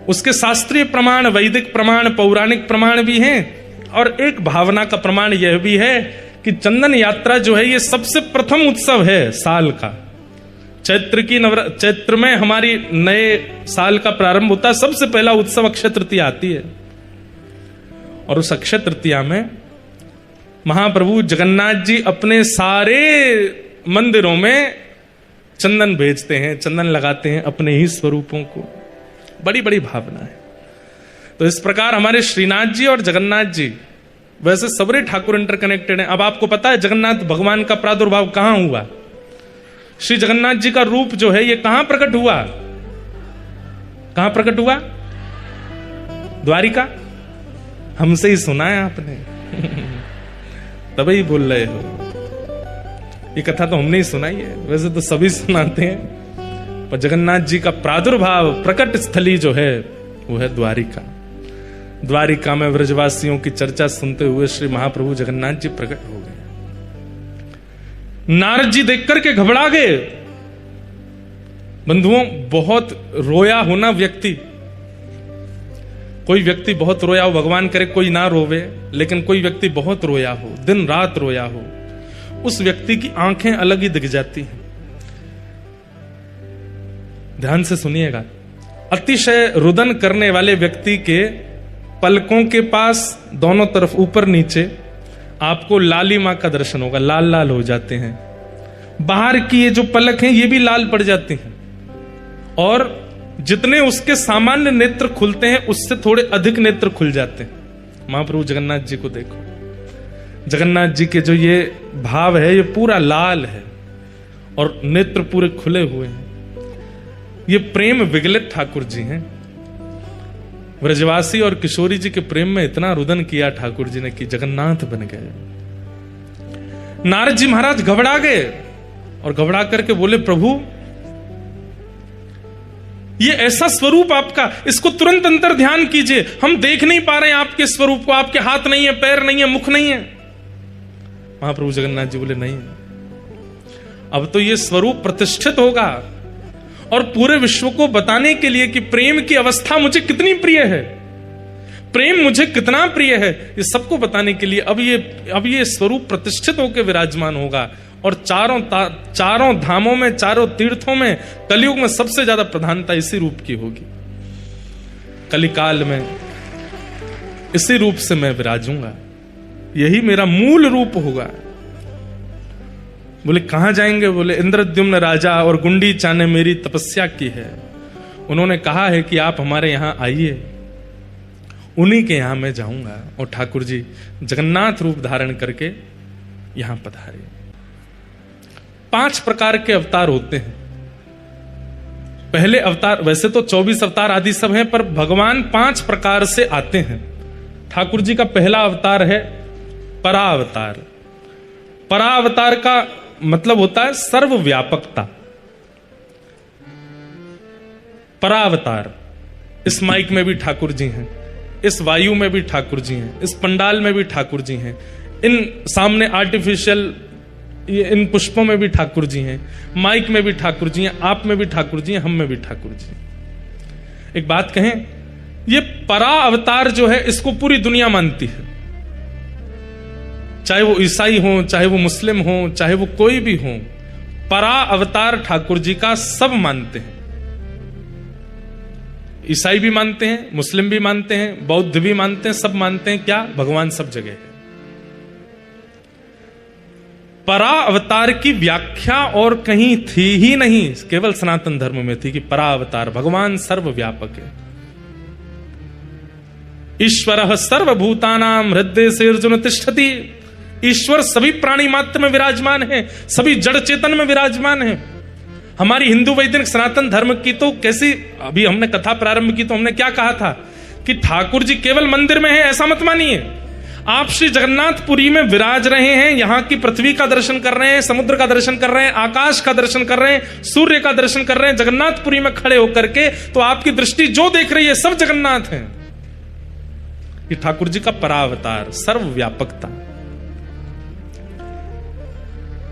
उसके शास्त्रीय प्रमाण, वैदिक प्रमाण, पौराणिक प्रमाण भी हैं और एक भावना का प्रमाण यह भी है कि चंदन यात्रा जो है ये सबसे प्रथम उत्सव है साल का। चैत्र में हमारी नए साल का प्रारंभ होता है, सबसे पहला उत्सव अक्षय तृतीया आती है। और उस अक्षय तृतीया में महाप्रभु जगन्नाथ जी अपने सारे मंदिरों में चंदन भेजते हैं, चंदन लगाते हैं अपने ही स्वरूपों को। बड़ी बड़ी भावना है। तो इस प्रकार हमारे श्रीनाथ जी और जगन्नाथ जी, वैसे सबरे ठाकुर इंटरकनेक्टेड हैं। अब आपको पता है जगन्नाथ भगवान का प्रादुर्भाव कहां हुआ? श्री जगन्नाथ जी का रूप जो है ये कहां प्रकट हुआ? कहां प्रकट हुआ? द्वारिका। हमसे ही सुना है आपने तभी बोल रहे हो। ये कथा तो हमने ही सुनाई है, वैसे तो सभी सुनाते हैं, पर जगन्नाथ जी का प्रादुर्भाव प्रकट स्थली जो है वो है द्वारिका। द्वारिका में व्रजवासियों की चर्चा सुनते हुए श्री महाप्रभु जगन्नाथ जी प्रकट हो गए। नारद जी देख करके घबरा गए। बंधुओं, बहुत रोया हो ना व्यक्ति, कोई व्यक्ति बहुत रोया हो, भगवान करे कोई ना रोवे, लेकिन कोई व्यक्ति बहुत रोया हो, दिन रात रोया हो, उस व्यक्ति की आंखें अलग ही दिख जाती हैं। ध्यान से सुनिएगा, अतिशय रुदन करने वाले व्यक्ति के पलकों के पास दोनों तरफ ऊपर नीचे आपको लालिमा का दर्शन होगा, लाल लाल हो जाते हैं। बाहर की ये जो पलक हैं ये भी लाल पड़ जाती हैं, और जितने उसके सामान्य नेत्र खुलते हैं उससे थोड़े अधिक नेत्र खुल जाते हैं। महाप्रभु जगन्नाथ जी को देखो, जगन्नाथ जी के जो ये भाव है ये पूरा लाल है और नेत्र पूरे खुले हुए हैं। ये प्रेम विगलित ठाकुर जी हैं। व्रजवासी और किशोरी जी के प्रेम में इतना रुदन किया ठाकुर जी ने कि जगन्नाथ बन गए। नारद जी महाराज घबरा गए और घबरा करके बोले, प्रभु ये ऐसा स्वरूप आपका, इसको तुरंत अंतर ध्यान कीजिए, हम देख नहीं पा रहे हैं आपके स्वरूप को, आपके हाथ नहीं है, पैर नहीं है, मुख नहीं है। महाप्रभु जगन्नाथ जी बोले, नहीं, अब तो ये स्वरूप प्रतिष्ठित होगा और पूरे विश्व को बताने के लिए कि प्रेम की अवस्था मुझे कितनी प्रिय है, प्रेम मुझे कितना प्रिय है, ये सबको बताने के लिए अब ये स्वरूप प्रतिष्ठित होकर विराजमान होगा। और चारों धामों में, चारों तीर्थों में, कलयुग में सबसे ज्यादा प्रधानता इसी रूप की होगी। कलिकाल में इसी रूप से मैं विराजूंगा, यही मेरा मूल रूप होगा। बोले कहां जाएंगे? बोले इंद्रद्युम्न राजा और गुंडीचा ने मेरी तपस्या की है, उन्होंने कहा है कि आप हमारे यहां आइए, उन्हीं के यहां मैं जाऊंगा। और ठाकुर जी जगन्नाथ रूप धारण करके यहां पधारे। 5 प्रकार के अवतार होते हैं। पहले अवतार, वैसे तो 24 अवतार आदि सब हैं, पर भगवान 5 प्रकार से आते हैं। ठाकुर जी का पहला अवतार है परावतार। परावतार का मतलब होता है सर्वव्यापकता। परावतार, इस माइक में भी ठाकुर जी हैं, इस वायु में भी ठाकुर जी हैं, इस पंडाल में भी ठाकुर जी हैं, इन सामने आर्टिफिशियल इन पुष्पों में भी ठाकुर जी हैं, माइक में भी ठाकुर जी हैं, आप में भी ठाकुर जी हैं, हम में भी ठाकुर जी हैं। एक बात कहें, ये परा अवतार जो है इसको पूरी दुनिया मानती है, चाहे वो ईसाई हो, चाहे वो मुस्लिम हो, चाहे वो कोई भी हो, परा अवतार ठाकुर जी का सब मानते हैं। ईसाई भी मानते हैं, मुस्लिम भी मानते हैं, बौद्ध भी मानते हैं, सब मानते हैं क्या? भगवान सब जगह है। परा अवतार की व्याख्या और कहीं थी ही नहीं, केवल सनातन धर्म में थी कि परा अवतार भगवान सर्वव्यापक है। ईश्वरः सर्वभूतानां हृदय से अर्जुन तिष्ठति। ईश्वर सभी प्राणी मात्र में विराजमान है, सभी जड़ चेतन में विराजमान है। हमारी हिंदू वैदिक सनातन धर्म की तो कैसी, अभी हमने कथा प्रारंभ की तो हमने क्या कहा था कि ठाकुर जी केवल मंदिर में है, ऐसा मत मानिए। आप श्री जगन्नाथपुरी में विराज रहे हैं, यहां की पृथ्वी का दर्शन कर रहे हैं, समुद्र का दर्शन कर रहे हैं, आकाश का दर्शन कर रहे हैं, सूर्य का दर्शन कर रहे हैं, जगन्नाथपुरी में खड़े होकर के, तो आपकी दृष्टि जो देख रही है सब जगन्नाथ हैं। ये ठाकुर जी का परावतार, सर्वव्यापकता।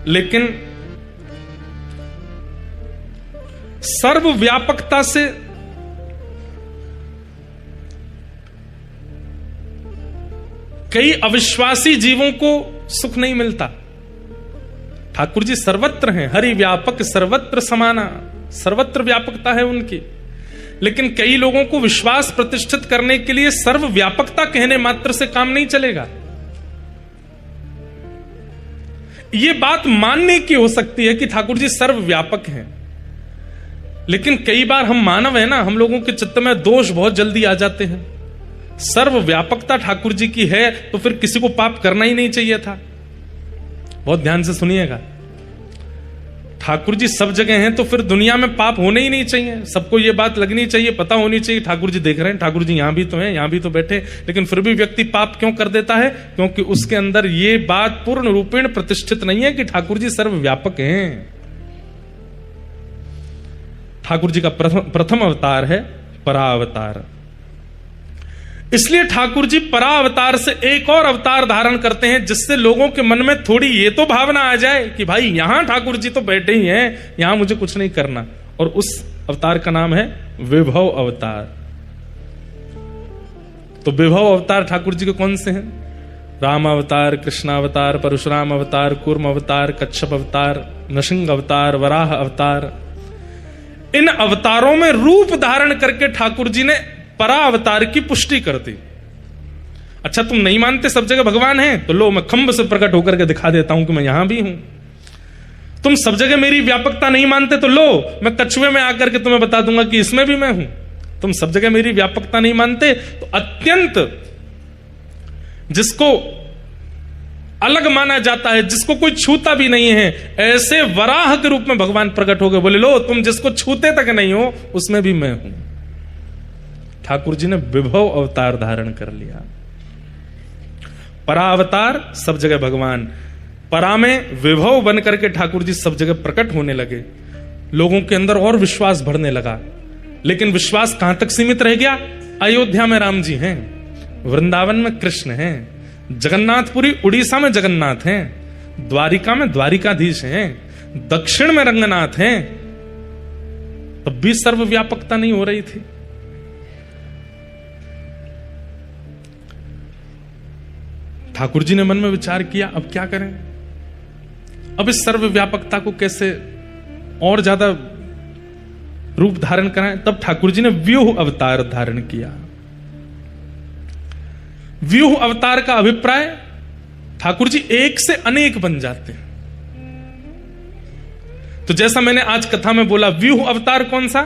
लेकिन सर्वव्यापकता से कई अविश्वासी जीवों को सुख नहीं मिलता। ठाकुर जी सर्वत्र हैं, हरि व्यापक सर्वत्र समाना, सर्वत्र व्यापकता है उनकी। लेकिन कई लोगों को विश्वास प्रतिष्ठित करने के लिए सर्वव्यापकता कहने मात्र से काम नहीं चलेगा। यह बात मानने की हो सकती है कि ठाकुर जी सर्वव्यापक हैं, लेकिन कई बार हम मानव है ना, हम लोगों के चित्त में दोष बहुत जल्दी आ जाते हैं। सर्व व्यापकता ठाकुर जी की है तो फिर किसी को पाप करना ही नहीं चाहिए था। बहुत ध्यान से सुनिएगा, ठाकुर जी सब जगह हैं तो फिर दुनिया में पाप होने ही नहीं चाहिए। सबको ये बात लगनी चाहिए, पता होनी चाहिए ठाकुर जी देख रहे हैं, ठाकुर जी यहां भी तो हैं, यहां भी तो बैठे, लेकिन फिर भी व्यक्ति पाप क्यों कर देता है? क्योंकि उसके अंदर ये बात पूर्ण रूपेण प्रतिष्ठित नहीं है कि ठाकुर जी सर्वव्यापक हैं। ठाकुर जी का प्रथम अवतार है परावतार। इसलिए ठाकुर जी परावतार से एक और अवतार धारण करते हैं, जिससे लोगों के मन में थोड़ी ये तो भावना आ जाए कि भाई यहां ठाकुर जी तो बैठे ही हैं, यहां मुझे कुछ नहीं करना। और उस अवतार का नाम है विभव अवतार। तो विभव अवतार ठाकुर जी के कौन से हैं? राम अवतार, कृष्ण अवतार, परशुराम अवतार, कूर्म अवतार, कच्छप अवतार, नृसिंह अवतार, वराह अवतार। इन अवतारों में रूप धारण करके ठाकुर जी ने परावतार की पुष्टि कर दी। अच्छा, तुम नहीं मानते सब जगह भगवान है, तो लो मैं खंभ से प्रकट होकर के दिखा देता हूं कि मैं यहां भी हूं। तुम सब जगह मेरी व्यापकता नहीं मानते, तो लो मैं कछुए में आकर के तुम्हें बता दूंगा कि इसमें भी मैं हूं। तुम सब जगह मेरी व्यापकता नहीं मानते, तो अत्यंत जिसको अलग माना जाता है, जिसको कोई छूता भी नहीं है, ऐसे वराह के रूप में भगवान प्रकट हो गए। बोले लो तुम जिसको छूते तक नहीं हो, उसमें भी मैं हूं। ठाकुर जी ने विभव अवतार धारण कर लिया। परावतार सब जगह भगवान, परा में विभव बन करके ठाकुर जी सब जगह प्रकट होने लगे। लोगों के अंदर और विश्वास बढ़ने लगा। लेकिन विश्वास कहां तक सीमित रह गया? अयोध्या में राम जी हैं, वृंदावन में कृष्ण हैं, जगन्नाथपुरी उड़ीसा में जगन्नाथ हैं, द्वारिका में द्वारिकाधीश हैं, दक्षिण में रंगनाथ हैं, तब भी सर्वव्यापकता नहीं हो रही थी। ठाकुर जी ने मन में विचार किया, अब क्या करें? अब इस सर्वव्यापकता को कैसे और ज्यादा रूप धारण कराएं? तब ठाकुर जी ने व्यूह अवतार धारण किया। व्यूह अवतार का अभिप्राय, ठाकुर जी एक से अनेक बन जाते हैं। तो जैसा मैंने आज कथा में बोला, व्यूह अवतार कौन सा?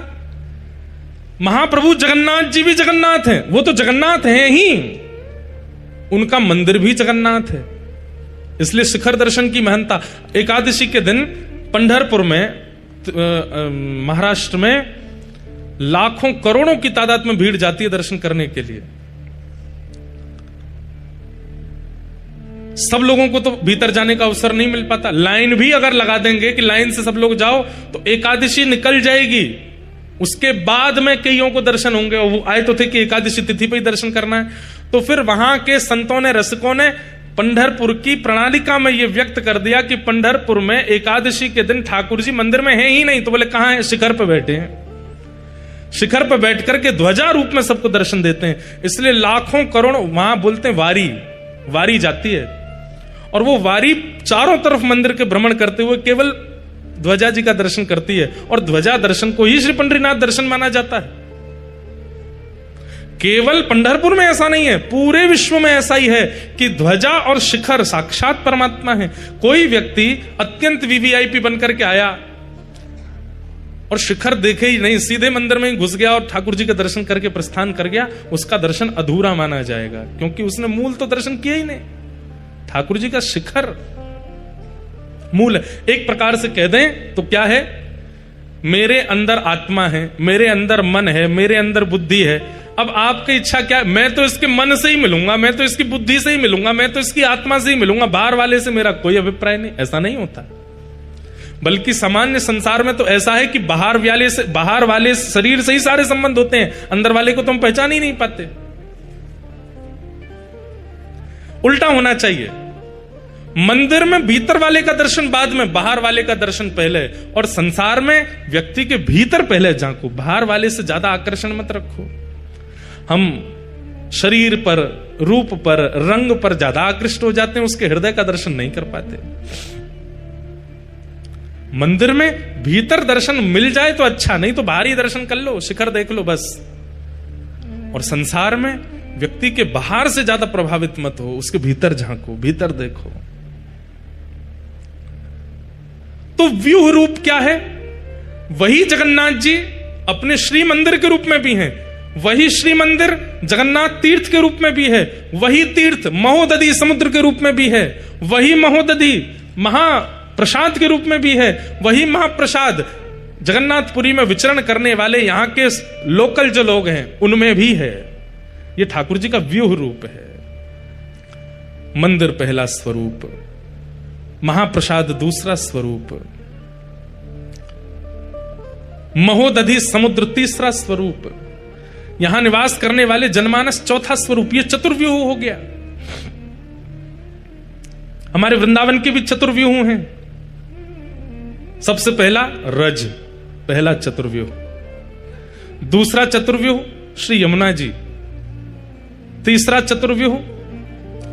महाप्रभु जगन्नाथ जी भी जगन्नाथ हैं, वो तो जगन्नाथ हैं ही, उनका मंदिर भी जगन्नाथ है। इसलिए शिखर दर्शन की महत्ता। एकादशी के दिन पंढरपुर में, महाराष्ट्र में लाखों करोड़ों की तादाद में भीड़ जाती है दर्शन करने के लिए। सब लोगों को तो भीतर जाने का अवसर नहीं मिल पाता। लाइन भी अगर लगा देंगे कि लाइन से सब लोग जाओ, तो एकादशी निकल जाएगी, उसके बाद में कईयों को दर्शन होंगे। और वो आए तो थे कि एकादशी तिथि पे ही दर्शन करना है। तो फिर वहां के संतों ने, रसिकों ने पंढरपुर की प्रणालिका में यह व्यक्त कर दिया कि पंढरपुर में एकादशी के दिन ठाकुर जी मंदिर में हैं ही नहीं। तो बोले कहां है? शिखर पर बैठे हैं। शिखर पर बैठ करके ध्वजा रूप में सबको दर्शन देते हैं। इसलिए लाखों करोड़ों, वहां बोलते हैं वारी जाती है, और वो वारी चारों तरफ मंदिर के भ्रमण करते हुए केवल ध्वजा जी का दर्शन करती है। और ध्वजा दर्शन को ही श्री पंढरीनाथ दर्शन माना जाता है। केवल पंढरपुर में ऐसा नहीं है, पूरे विश्व में ऐसा ही है कि ध्वजा और शिखर साक्षात परमात्मा है। कोई व्यक्ति अत्यंत वीवीआईपी बनकर के आया और शिखर देखे ही नहीं, सीधे मंदिर में ही घुस गया और ठाकुर जी के दर्शन करके प्रस्थान कर गया, उसका दर्शन अधूरा माना जाएगा, क्योंकि उसने मूल तो दर्शन किया ही नहीं। ठाकुर जी का शिखर मूल है। एक प्रकार से कह दें तो क्या है? मेरे अंदर आत्मा है, मेरे अंदर मन है, मेरे अंदर बुद्धि है। अब आपकी इच्छा क्या है? मैं तो इसके मन से ही मिलूंगा, मैं तो इसकी बुद्धि से ही मिलूंगा, मैं तो इसकी आत्मा से ही मिलूंगा, बाहर वाले से मेरा कोई अभिप्राय नहीं। ऐसा नहीं होता। बल्कि सामान्य संसार में तो ऐसा है कि बाहर वाले शरीर से ही सारे संबंध होते हैं, अंदर वाले को तो हम पहचान ही नहीं पाते। उल्टा होना चाहिए। मंदिर में भीतर वाले का दर्शन बाद में, बाहर वाले का दर्शन पहले। और संसार में व्यक्ति के भीतर पहले झांको, बाहर वाले से ज्यादा आकर्षण मत रखो। हम शरीर पर, रूप पर, रंग पर ज्यादा आकृष्ट हो जाते हैं, उसके हृदय का दर्शन नहीं कर पाते। मंदिर में भीतर दर्शन मिल जाए तो अच्छा, नहीं तो बाहरी दर्शन कर लो, शिखर देख लो बस। और संसार में व्यक्ति के बाहर से ज्यादा प्रभावित मत हो, उसके भीतर झांको, भीतर देखो। तो व्यूह रूप क्या है? वही जगन्नाथ जी अपने श्री मंदिर के रूप में भी हैं, वही श्री मंदिर जगन्नाथ तीर्थ के रूप में भी है, वही तीर्थ महोदधि समुद्र के रूप में भी है, वही महोदधि महाप्रसाद के रूप में भी है, वही महाप्रसाद जगन्नाथपुरी में विचरण करने वाले यहां के लोकल जो लोग हैं उनमें भी है। यह ठाकुर जी का व्यूह रूप है। मंदिर पहला स्वरूप, महाप्रसाद दूसरा स्वरूप, महोदधि समुद्र तीसरा स्वरूप, यहां निवास करने वाले जनमानस चौथा स्वरूप। यह चतुर्व्यूह हो गया। हमारे वृंदावन के भी चतुर्व्यूह हैं। सबसे पहला रज, पहला चतुर्व्यूह। दूसरा चतुर्व्यूह श्री यमुना जी। तीसरा चतुर्व्यूह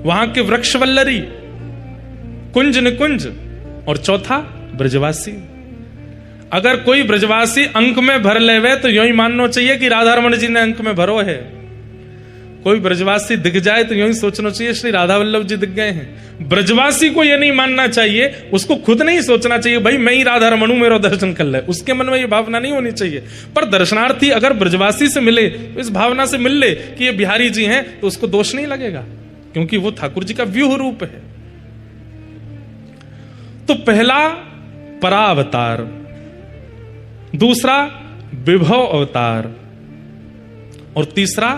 वहां के वृक्षवल्लरी, कुंज निकुंज, और चौथा ब्रजवासी। अगर कोई ब्रजवासी अंक में भर लेवे तो यूं ही मानना चाहिए कि राधा रमण जी ने अंक में भरो है। कोई ब्रजवासी दिख जाए तो यूं ही सोचना चाहिए श्री राधा वल्लभ जी दिख गए हैं। ब्रजवासी को यह नहीं मानना चाहिए, उसको खुद नहीं सोचना चाहिए भाई मैं ही राधा रमण हूं, मेरा दर्शन कर ले। उसके मन में यह भावना नहीं होनी चाहिए। पर दर्शनार्थी अगर ब्रजवासी से मिले तो इस भावना से मिल ले कि ये बिहारी जी हैं तो उसको दोष नहीं लगेगा, क्योंकि वो ठाकुर जी का व्यूह रूप है। तो पहला परावतार, दूसरा विभव अवतार, और तीसरा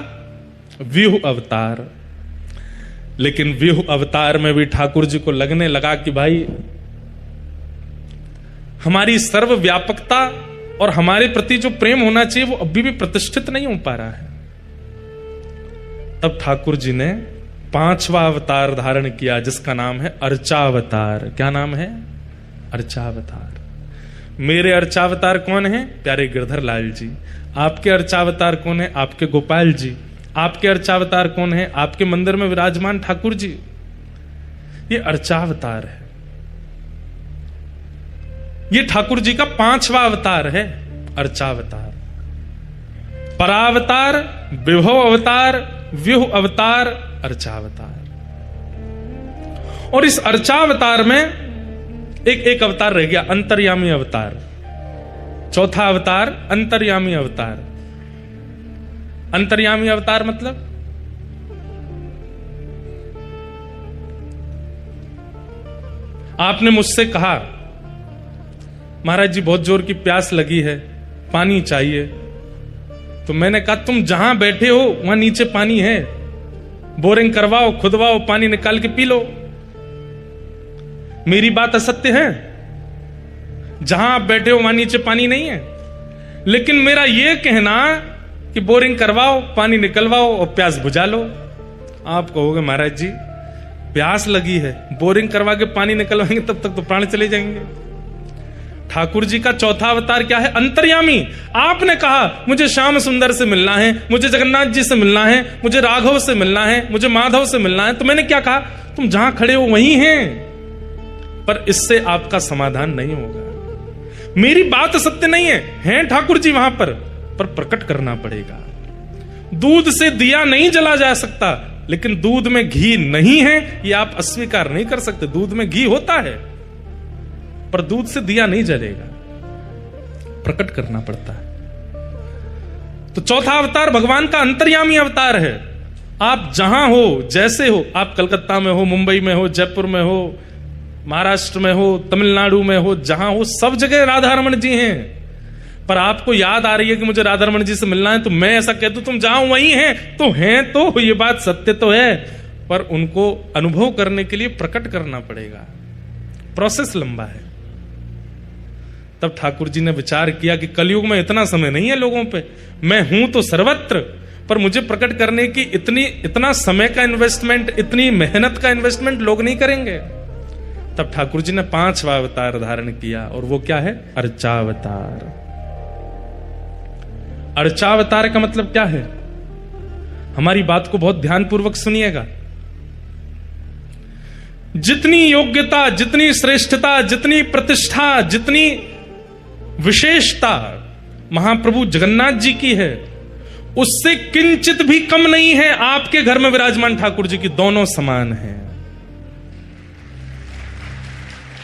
व्यूह अवतार। लेकिन व्यूह अवतार में भी ठाकुर जी को लगने लगा कि भाई हमारी सर्वव्यापकता और हमारे प्रति जो प्रेम होना चाहिए वो अभी भी प्रतिष्ठित नहीं हो पा रहा है। तब ठाकुर जी ने पांचवा अवतार धारण किया, जिसका नाम है अर्चावतार। क्या नाम है? अर्चावतार। मेरे अर्चावतार कौन है? प्यारे गिरधर लाल जी। आपके अर्चावतार कौन है? आपके गोपाल जी। आपके अर्चावतार कौन है? आपके मंदिर में विराजमान ठाकुर जी। ये अर्चावतार है। ये ठाकुर जी का पांचवा अवतार है, अर्चावतार। परावतार, विभव अवतार, व्यूह अवतार, अर्चावतार। और इस अर्चावतार में एक अवतार रह गया, अंतर्यामी अवतार। चौथा अवतार अंतर्यामी अवतार। अंतर्यामी अवतार मतलब आपने मुझसे कहा महाराज जी बहुत जोर की प्यास लगी है, पानी चाहिए। तो मैंने कहा तुम जहां बैठे हो वहां नीचे पानी है, बोरिंग करवाओ, खुदवाओ, पानी निकाल के पी लो। मेरी बात असत्य है? जहां आप बैठे हो वहां नीचे पानी नहीं है, लेकिन मेरा यह कहना कि बोरिंग करवाओ, पानी निकलवाओ और प्यास बुझा लो। आप कहोगे महाराज जी प्यास लगी है, बोरिंग करवा के पानी निकलवाएंगे तब तक तो प्राण चले जाएंगे। ठाकुर जी का चौथा अवतार क्या है? अंतर्यामी। आपने कहा मुझे श्याम सुंदर से मिलना है, मुझे जगन्नाथ जी से मिलना है, मुझे राघव से मिलना है, मुझे माधव से मिलना है। तो मैंने क्या कहा? तुम जहां खड़े हो वहीं हैं, पर इससे आपका समाधान नहीं होगा। मेरी बात सत्य नहीं है, हैं ठाकुर जी वहां पर प्रकट करना पड़ेगा। दूध से दिया नहीं जला जा सकता, लेकिन दूध में घी नहीं है ये आप अस्वीकार नहीं कर सकते। दूध में घी होता है पर दूध से दिया नहीं जलेगा, प्रकट करना पड़ता है। तो चौथा अवतार भगवान का अंतर्यामी अवतार है। आप जहां हो, जैसे हो, आप कलकत्ता में हो, मुंबई में हो, जयपुर में हो, महाराष्ट्र में हो, तमिलनाडु में हो, जहां हो सब जगह राधा रमण जी हैं। पर आपको याद आ रही है कि मुझे राधा रमण जी से मिलना है, तो मैं ऐसा कह दूं तुम जहां वहीं हैं तो हैं, तो ये बात सत्य तो है, पर उनको अनुभव करने के लिए प्रकट करना पड़ेगा। प्रोसेस लंबा है। तब ठाकुर जी ने विचार किया कि कलयुग में इतना समय नहीं है लोगों पे, मैं हूं तो सर्वत्र, पर मुझे प्रकट करने की इतना समय का इन्वेस्टमेंट, इतनी मेहनत का इन्वेस्टमेंट लोग नहीं करेंगे। तब ठाकुर जी ने पांचवा अवतार धारण किया, और वो क्या है? अर्चावतार। अर्चावतार का मतलब क्या है? हमारी बात को बहुत ध्यानपूर्वक सुनिएगा। जितनी योग्यता, जितनी श्रेष्ठता, जितनी प्रतिष्ठा, जितनी विशेषता महाप्रभु जगन्नाथ जी की है, उससे किंचित भी कम नहीं है आपके घर में विराजमान ठाकुर जी की। दोनों समान हैं।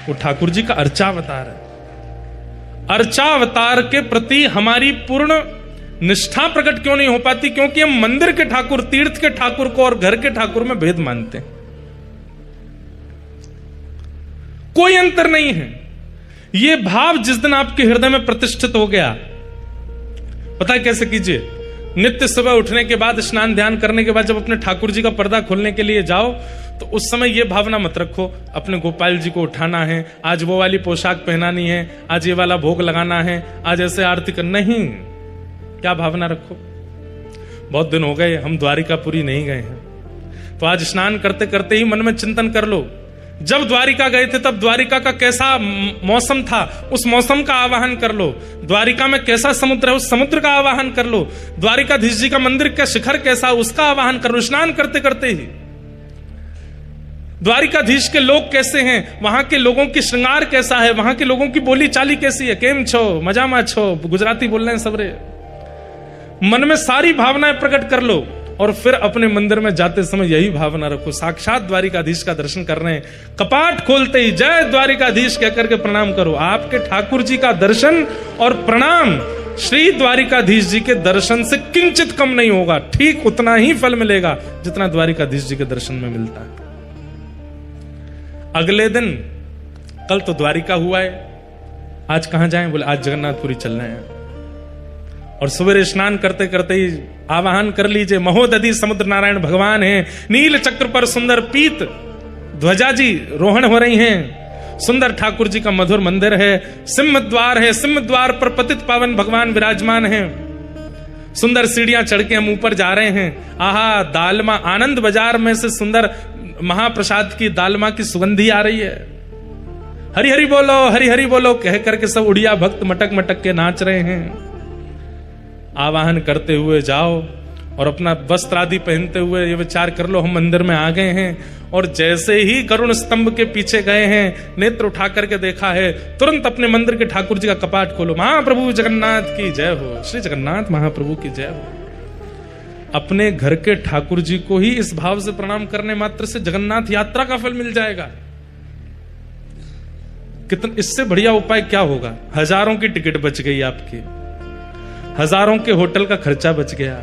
वो ठाकुर जी का अर्चावतार है। अर्चावतार के प्रति हमारी पूर्ण निष्ठा प्रकट क्यों नहीं हो पाती? क्योंकि हम मंदिर के ठाकुर, तीर्थ के ठाकुर को और घर के ठाकुर में भेद मानते हैं। कोई अंतर नहीं है। यह भाव जिस दिन आपके हृदय में प्रतिष्ठित हो गया, पता है कैसे कीजिए? नित्य सुबह उठने के बाद, स्नान ध्यान करने के बाद जब अपने ठाकुर जी का पर्दा खोलने के लिए जाओ, तो उस समय यह भावना मत रखो अपने गोपाल जी को उठाना है, आज वो वाली पोशाक पहनानी है, आज ये वाला भोग लगाना है, आज ऐसे आरती करना। नहीं, क्या भावना रखो? बहुत दिन हो गए हम द्वारिकापुरी नहीं गए हैं, तो आज स्नान करते करते ही मन में चिंतन कर लो, जब द्वारिका गए थे तब द्वारिका का कैसा मौसम था, उस मौसम का आवाहन कर लो। द्वारिका में कैसा समुद्र है, उस समुद्र का आवाहन कर लो। द्वारिकाधीश जी का मंदिर का शिखर कैसा, उसका आवाहन कर लो स्नान करते करते ही। द्वारिकाधीश के लोग कैसे हैं, वहां के लोगों की श्रृंगार कैसा है, वहां के लोगों की बोली चाली कैसी है, केम छो, मजा मा छो, गुजराती बोल रहे हैं सबरे। मन में सारी भावनाएं प्रकट कर लो और फिर अपने मंदिर में जाते समय यही भावना रखो, साक्षात द्वारिकाधीश का दर्शन कर रहे हैं, कपाट खोलते ही जय द्वारिकाधीश कहकर के प्रणाम करो। आपके ठाकुर जी का दर्शन और प्रणाम श्री द्वारिकाधीश जी के दर्शन से किंचित कम नहीं होगा, ठीक उतना ही फल मिलेगा जितना द्वारिकाधीश जी के दर्शन में मिलता है। अगले दिन, कल तो द्वारिका हुआ है, आज कहां जाएं? बोले आज जगन्नाथपुरी चल रहे हैं। और सवेरे स्नान करते करते ही आवाहन कर लीजिए, महोदधि समुद्र नारायण भगवान हैं, नील चक्र पर सुंदर पीत ध्वजा जी रोहण हो रही हैं, सुंदर ठाकुर जी का मधुर मंदिर है, सिंह द्वार है, सिंह द्वार पर पतित पावन भगवान विराजमान हैं, सुंदर सीढ़ियां चढ़ के हम ऊपर जा रहे हैं। आहा, दालमा, आनंद बाजार में से सुंदर महाप्रसाद की दालमा की सुगंधी आ रही है। हरि हरि बोलो, हरि हरि बोलो कह करके सब उड़िया भक्त मटक मटक के नाच रहे हैं। आवाहन करते हुए जाओ और अपना वस्त्र आदि पहनते हुए ये विचार कर लो, हम मंदिर में आ गए हैं। और जैसे ही गरुण स्तंभ के पीछे गए हैं, नेत्र उठा करके देखा है, तुरंत अपने मंदिर के ठाकुर जी का कपाट खोलो, महाप्रभु जगन्नाथ की जय हो, श्री जगन्नाथ महाप्रभु की जय हो। अपने घर के ठाकुर जी को ही इस भाव से प्रणाम करने मात्र से जगन्नाथ यात्रा का फल मिल जाएगा। कितना इससे बढ़िया उपाय क्या होगा? हजारों की टिकट बच गई आपकी, हजारों के होटल का खर्चा बच गया,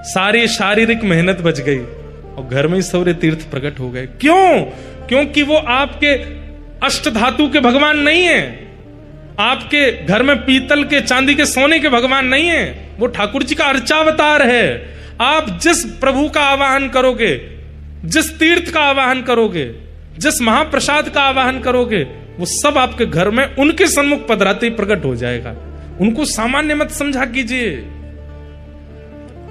सारी शारीरिक मेहनत बच गई और घर में ही सौर्य तीर्थ प्रकट हो गए। क्यों? क्योंकि वो आपके अष्ट धातु के भगवान नहीं है, आपके घर में पीतल के, चांदी के, सोने के भगवान नहीं है, वो ठाकुर जी का अर्चावतार है। आप जिस प्रभु का आवाहन करोगे, जिस तीर्थ का आवाहन करोगे, जिस महाप्रसाद का आवाहन करोगे, वो सब आपके घर में उनके सन्मुख पधराते ही प्रकट हो जाएगा। उनको सामान्य मत समझा कीजिए,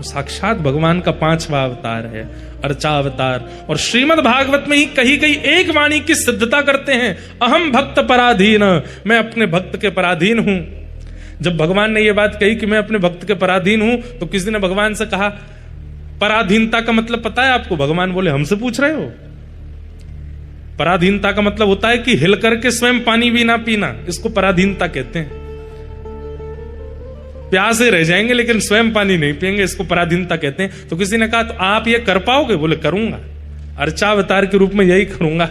साक्षात भगवान का 5वां अवतार है, अर्चावतार। और श्रीमद् भागवत में ही कहीं कहीं एक वाणी की सिद्धता करते हैं, अहम भक्त पराधीन, मैं अपने भक्त के पराधीन हूं। जब भगवान ने यह बात कही कि मैं अपने भक्त के पराधीन हूं, तो किसी ने भगवान से कहा, पराधीनता का मतलब पता है आपको? भगवान बोले, हमसे पूछ रहे हो? पराधीनता का मतलब होता है कि हिल करके स्वयं पानी भी ना पीना, इसको पराधीनता कहते हैं। प्यासे रह जाएंगे लेकिन स्वयं पानी नहीं पिएंगे, इसको पराधीनता कहते हैं। तो किसी ने कहा, तो आप ये कर पाओगे? बोले, करूंगा, अर्चावतार के रूप में यही करूंगा।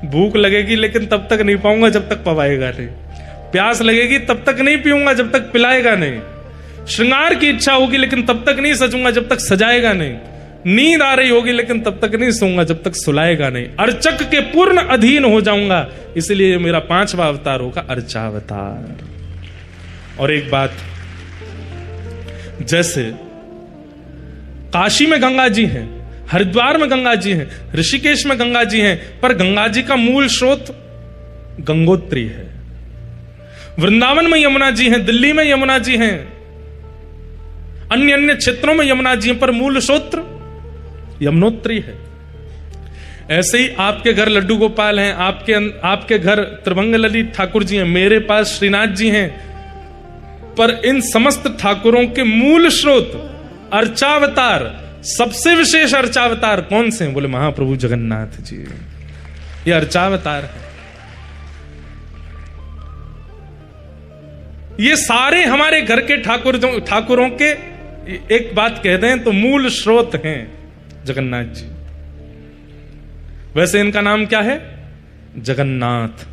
भूख लगेगी लेकिन तब तक नहीं पाऊंगा जब तक पवाएगा नहीं, प्यास लगेगी तब तक नहीं पीऊंगा जब तक पिलाएगा नहीं, श्रृंगार की इच्छा होगी लेकिन तब तक नहीं सजूंगा जब तक सजाएगा नहीं, नींद आ रही होगी लेकिन तब तक नहीं सोऊंगा जब तक सुलाएगा नहीं, अर्चक के पूर्ण अधीन हो जाऊंगा। इसलिए मेरा 5वां अवतार होगा अर्चावतार। और एक बात, जैसे काशी में गंगा जी हैं, हरिद्वार में गंगा जी हैं, ऋषिकेश में गंगा जी हैं, पर गंगा जी का मूल स्रोत गंगोत्री है। वृंदावन में यमुना जी हैं, दिल्ली में यमुना जी हैं, अन्य अन्य क्षेत्रों में यमुना जी हैं, पर मूल स्रोत यमुनोत्री है। ऐसे ही आपके घर लड्डू गोपाल हैं, आपके घर त्रिभंग ललित ठाकुर जी हैं, मेरे पास श्रीनाथ जी हैं, पर इन समस्त ठाकुरों के मूल स्रोत अर्चावतार, सबसे विशेष अर्चावतार कौन से हैं? बोले, महाप्रभु जगन्नाथ जी, ये अर्चावतार है। ये सारे हमारे घर के ठाकुरों के एक बात कह दें तो मूल स्रोत हैं जगन्नाथ जी। वैसे इनका नाम क्या है? जगन्नाथ,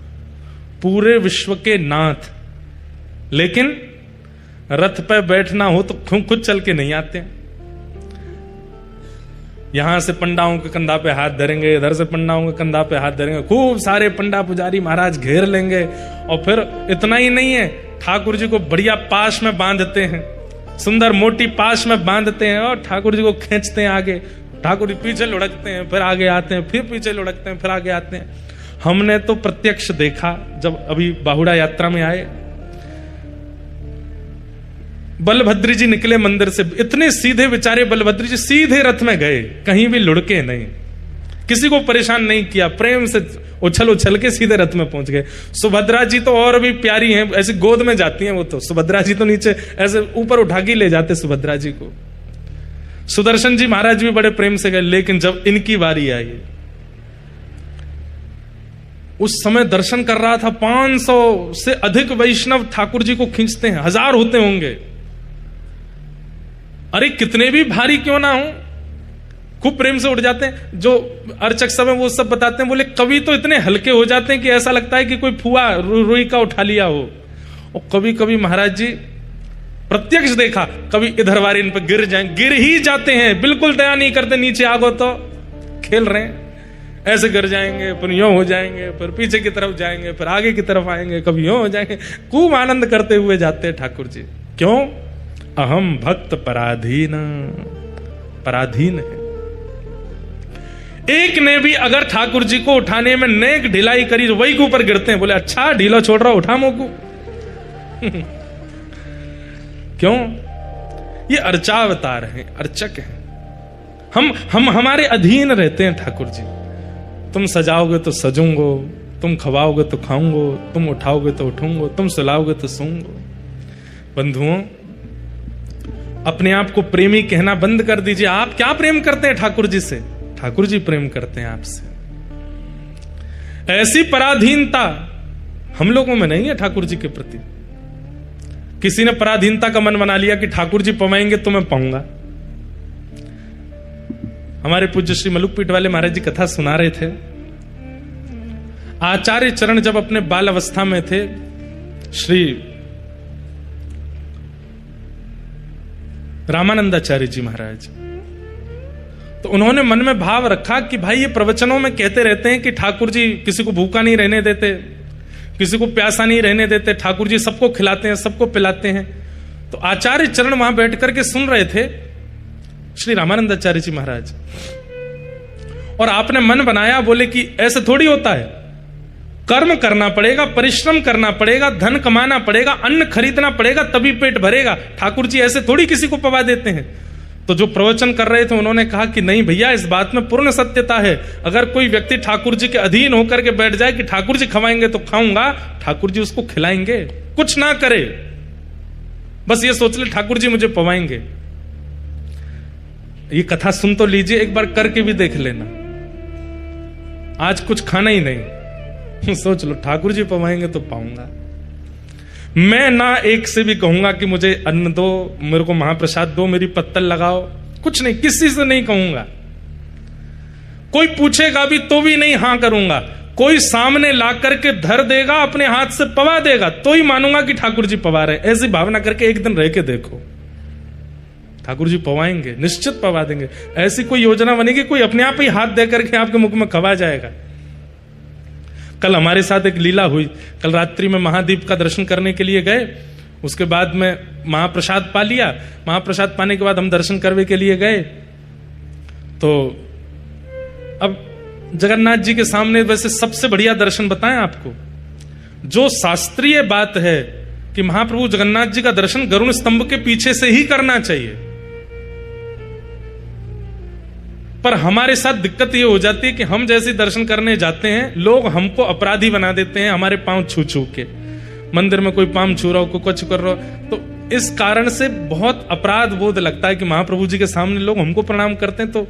पूरे विश्व के नाथ। लेकिन रथ पे बैठना हो तो खुद चल के नहीं आते। यहां से पंडाओं के कंधा पे हाथ धरेंगे, इधर से पंडाओं के कंधा पे हाथ धरेंगे, खूब सारे पंडा पुजारी महाराज घेर लेंगे। और फिर इतना ही नहीं है, ठाकुर जी को बढ़िया पाश में बांधते हैं, सुंदर मोटी पाश में बांधते हैं और ठाकुर जी को खींचते हैं आगे। ठाकुर जी पीछे लुढ़कते हैं, फिर आगे आते हैं, फिर पीछे लुढ़कते हैं, फिर आगे आते हैं। हमने तो प्रत्यक्ष देखा जब अभी बाहुड़ा यात्रा में आए, बलभद्र जी निकले मंदिर से, इतने सीधे बेचारे बलभद्र जी सीधे रथ में गए, कहीं भी लुढ़के नहीं, किसी को परेशान नहीं किया, प्रेम से उछल उछल के सीधे रथ में पहुंच गए। सुभद्रा जी तो और भी प्यारी हैं, ऐसी गोद में जाती हैं वो तो। सुभद्रा जी तो नीचे ऐसे ऊपर उठा के ले जाते सुभद्रा जी को। सुदर्शन जी महाराज भी बड़े प्रेम से गए। लेकिन जब इनकी बारी आई, उस समय दर्शन कर रहा था, 500 से अधिक वैष्णव ठाकुर जी को खींचते हैं, 1000 होते होंगे। अरे कितने भी भारी क्यों ना हो, खूब प्रेम से उठ जाते हैं। जो अर्चक सब है वो सब बताते हैं, बोले कभी तो इतने हल्के हो जाते हैं कि ऐसा लगता है कि कोई फुआ रुई का उठा लिया हो। और कभी कभी महाराज जी प्रत्यक्ष देखा, कभी इधर वाले इन पर गिर ही जाते हैं, बिल्कुल दया नहीं करते, नीचे आगो तो खेल रहे हैं, ऐसे गिर जाएंगे, फिर यूं हो जाएंगे, फिर पीछे की तरफ जाएंगे, फिर आगे की तरफ आएंगे, कभी यूं हो जाएंगे। खूब आनंद करते हुए जाते हैं ठाकुर जी। क्यों? अहम भक्त पराधीन है। एक ने भी अगर ठाकुर जी को उठाने में नेक ढिलाई करी, वही के ऊपर गिरते हैं, बोले अच्छा ढीला छोड़ रहा, उठा मोकू। क्यों? ये अर्चावतार हैं, अर्चक हैं। हम हमारे अधीन रहते हैं ठाकुर जी। तुम सजाओगे तो सजूंगो, तुम खवाओगे तो खाऊंगो, तुम उठाओगे तो उठूंगो, तुम सुलाओगे तो सूंगो। बंधुओं, अपने आप को प्रेमी कहना बंद कर दीजिए। आप क्या प्रेम करते हैं ठाकुर जी से? ठाकुर जी प्रेम करते हैं आपसे। ऐसी पराधीनता हम लोगों में नहीं है ठाकुर जी के प्रति। किसी ने पराधीनता का मन बना लिया कि ठाकुर जी पवाएंगे तो मैं पाऊंगा। हमारे पूज्य श्री मलुकपीठ वाले महाराज जी कथा सुना रहे थे। आचार्य चरण जब अपने बाल अवस्था में थे, श्री रामानंदाचार्य जी महाराज, तो उन्होंने मन में भाव रखा कि भाई ये प्रवचनों में कहते रहते हैं कि ठाकुर जी किसी को भूखा नहीं रहने देते, किसी को प्यासा नहीं रहने देते, ठाकुर जी सबको खिलाते हैं, सबको पिलाते हैं। तो आचार्य चरण वहां बैठ करके सुन रहे थे श्री रामानंदाचार्य जी महाराज, और आपने मन बनाया, बोले कि ऐसे थोड़ी होता है, कर्म करना पड़ेगा, परिश्रम करना पड़ेगा, धन कमाना पड़ेगा, अन्न खरीदना पड़ेगा, तभी पेट भरेगा। ठाकुर जी ऐसे थोड़ी किसी को पवा देते हैं। तो जो प्रवचन कर रहे थे उन्होंने कहा कि नहीं भैया, इस बात में पूर्ण सत्यता है। अगर कोई व्यक्ति ठाकुर जी के अधीन होकर के बैठ जाए कि ठाकुर जी खवाएंगे तो खाऊंगा, ठाकुर जी उसको खिलाएंगे, कुछ ना करे, बस ये सोच ले ठाकुर जी मुझे पवाएंगे। ये कथा सुन तो लीजिए, एक बार करके भी देख लेना। आज कुछ खाना ही नहीं, सोच लो ठाकुर जी पवाएंगे तो पाऊंगा। मैं ना एक से भी कहूंगा कि मुझे अन्न दो, मेरे को महाप्रसाद दो, मेरी पत्तल लगाओ, कुछ नहीं, किसी से नहीं कहूंगा। कोई पूछेगा भी तो भी नहीं हां करूंगा। कोई सामने ला करके धर देगा, अपने हाथ से पवा देगा, तो ही मानूंगा कि ठाकुर जी पवा रहे। ऐसी भावना करके एक दिन रह के देखो, ठाकुर जी पवाएंगे, निश्चित पवा देंगे। ऐसी कोई योजना बनेगी, कोई अपने आप ही हाथ दे करके आपके मुख में खवा जाएगा। कल हमारे साथ एक लीला हुई। कल रात्रि में महादीप का दर्शन करने के लिए गए, उसके बाद में महाप्रसाद पा लिया। महाप्रसाद पाने के बाद हम दर्शन करने के लिए गए, तो अब जगन्नाथ जी के सामने वैसे सबसे बढ़िया दर्शन बताएं आपको, जो शास्त्रीय बात है कि महाप्रभु जगन्नाथ जी का दर्शन गरुण स्तंभ के पीछे से ही करना चाहिए, पर हमारे साथ दिक्कत ये हो जाती है कि हम जैसे दर्शन करने जाते हैं, लोग हमको अपराधी बना देते हैं, हमारे पांव छू छू के। मंदिर में कोई पांव छू रहा हो, कोई कुछ कर रहा हो, तो इस कारण से बहुत अपराध बोध लगता है कि महाप्रभु जी के सामने लोग हमको प्रणाम करते हैं, तो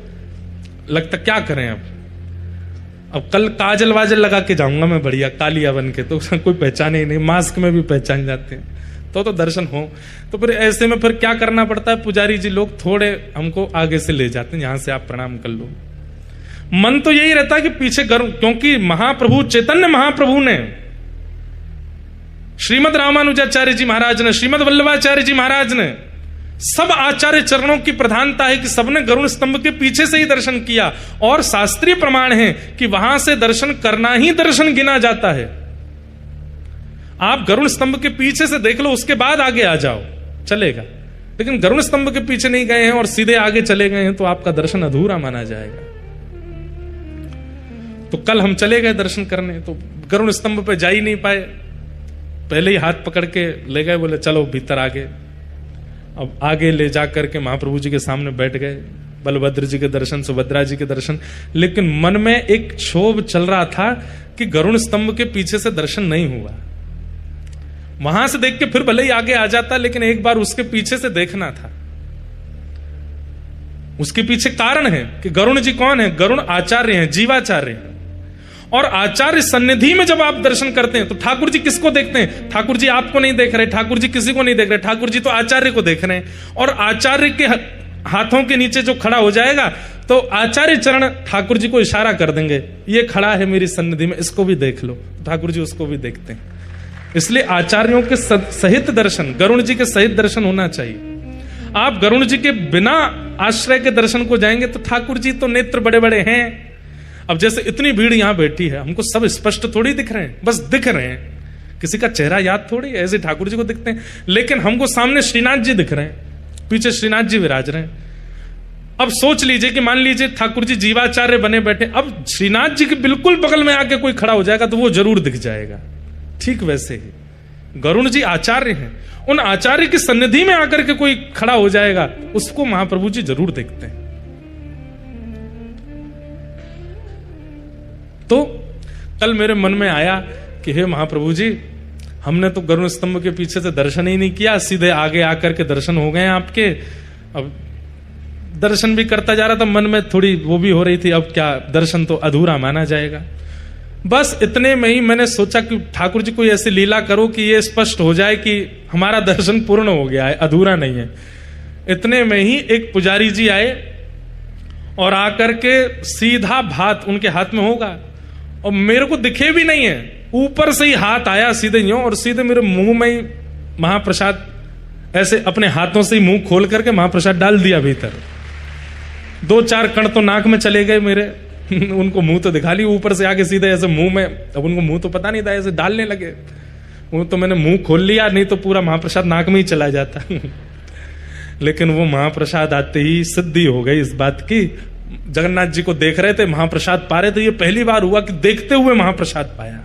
लगता क्या करें। अब कल काजल वाजल लगा के जाऊंगा मैं बढ़िया कालिया बन के, तो कोई पहचाने ही नहीं, मास्क में भी पहचान जाते हैं, तो दर्शन हो। तो फिर ऐसे में फिर क्या करना पड़ता है, पुजारी जी लोग थोड़े हमको आगे से ले जाते हैं, यहां से आप प्रणाम कर लो। मन तो यही रहता है कि पीछे क्योंकि महाप्रभु चैतन्य महाप्रभु ने श्रीमद रामानुजाचार्य जी महाराज ने, श्रीमद वल्लभाचार्य जी महाराज ने, सब आचार्य चरणों की प्रधानता है कि सबने गरुड़ स्तंभ के पीछे से ही दर्शन किया। और शास्त्रीय प्रमाण है कि वहां से दर्शन करना ही दर्शन गिना जाता है। आप गरुड़ स्तंभ के पीछे से देख लो, उसके बाद आगे आ जाओ, चलेगा। लेकिन गरुड़ स्तंभ के पीछे नहीं गए हैं और सीधे आगे चले गए हैं तो आपका दर्शन अधूरा माना जाएगा। तो कल हम चले गए दर्शन करने, तो गरुड़ स्तंभ पे जा ही नहीं पाए, पहले ही हाथ पकड़ के ले गए, बोले चलो भीतर आगे। अब आगे ले जाकर के महाप्रभु जी के सामने बैठ गए, बलभद्र जी के दर्शन, सुभद्रा जी के दर्शन। लेकिन मन में एक क्षोभ चल रहा था कि गरुड़ स्तंभ के पीछे से दर्शन नहीं हुआ। वहां से देख के फिर भले ही आगे आ जाता, लेकिन एक बार उसके पीछे से देखना था। उसके पीछे कारण है कि गरुड़ जी कौन है? गरुड़ आचार्य हैं, जीवाचार्य हैं। और आचार्य सन्निधि में जब आप दर्शन करते हैं तो ठाकुर जी किसको देखते हैं? ठाकुर जी आपको नहीं देख रहे, ठाकुर जी किसी को नहीं देख रहे, ठाकुर जी तो आचार्य को देख रहे हैं। और आचार्य के हाथों के नीचे जो खड़ा हो जाएगा तो आचार्य चरण ठाकुर जी को इशारा कर देंगे, ये खड़ा है मेरी सन्निधि में, इसको भी देख लो। ठाकुर जी उसको भी देखते हैं। इसलिए आचार्यों के सहित दर्शन, गरुड़ जी के सहित दर्शन होना चाहिए। आप गरुड़ जी के बिना आश्रय के दर्शन को जाएंगे तो ठाकुर जी तो नेत्र बड़े बड़े हैं। अब जैसे इतनी भीड़ यहां बैठी है, हमको सब स्पष्ट थोड़ी दिख रहे हैं, बस दिख रहे हैं, किसी का चेहरा याद थोड़ी, ऐसे ठाकुर जी को दिखते हैं। लेकिन हमको सामने श्रीनाथ जी दिख रहे हैं, पीछे श्रीनाथ जी विराज रहे हैं। अब सोच लीजिए कि मान लीजिए ठाकुर जी जीवाचार्य बने बैठे, अब श्रीनाथ जी के बिल्कुल बगल में आके कोई खड़ा हो जाएगा तो वो जरूर दिख जाएगा। ठीक वैसे ही गरुड़ जी आचार्य हैं, उन आचार्य की सन्निधि में आकर के कोई खड़ा हो जाएगा, उसको महाप्रभु जी जरूर देखते हैं। तो कल मेरे मन में आया कि हे महाप्रभु जी, हमने तो गरुड़ स्तंभ के पीछे से दर्शन ही नहीं किया, सीधे आगे आकर के दर्शन हो गए आपके। अब दर्शन भी करता जा रहा था, मन में थोड़ी वो भी हो रही थी, अब क्या दर्शन तो अधूरा माना जाएगा। बस इतने में ही मैंने सोचा कि ठाकुर जी कोई ऐसी लीला करो कि ये स्पष्ट हो जाए कि हमारा दर्शन पूर्ण हो गया है, अधूरा नहीं है। इतने में ही एक पुजारी जी आए और आकर के सीधा भात उनके हाथ में होगा और मेरे को दिखे भी नहीं है, ऊपर से ही हाथ आया सीधे यूं और सीधे मेरे मुंह में ही महाप्रसाद, ऐसे अपने हाथों से ही मुंह खोल करके महाप्रसाद डाल दिया भीतर। 2-4 कण तो नाक में चले गए मेरे, उनको मुंह तो दिखा ली, ऊपर से आके सीधे ऐसे मुंह में, अब उनको मुंह तो पता नहीं था, ऐसे डालने लगे। वो तो मैंने मुंह खोल लिया, नहीं तो पूरा महाप्रसाद नाक में ही चला जाता। लेकिन वो महाप्रसाद आते ही सिद्धि हो गई इस बात की। जगन्नाथ जी को देख रहे थे, महाप्रसाद पा रहे थे, ये पहली बार हुआ कि देखते हुए महाप्रसाद पाया।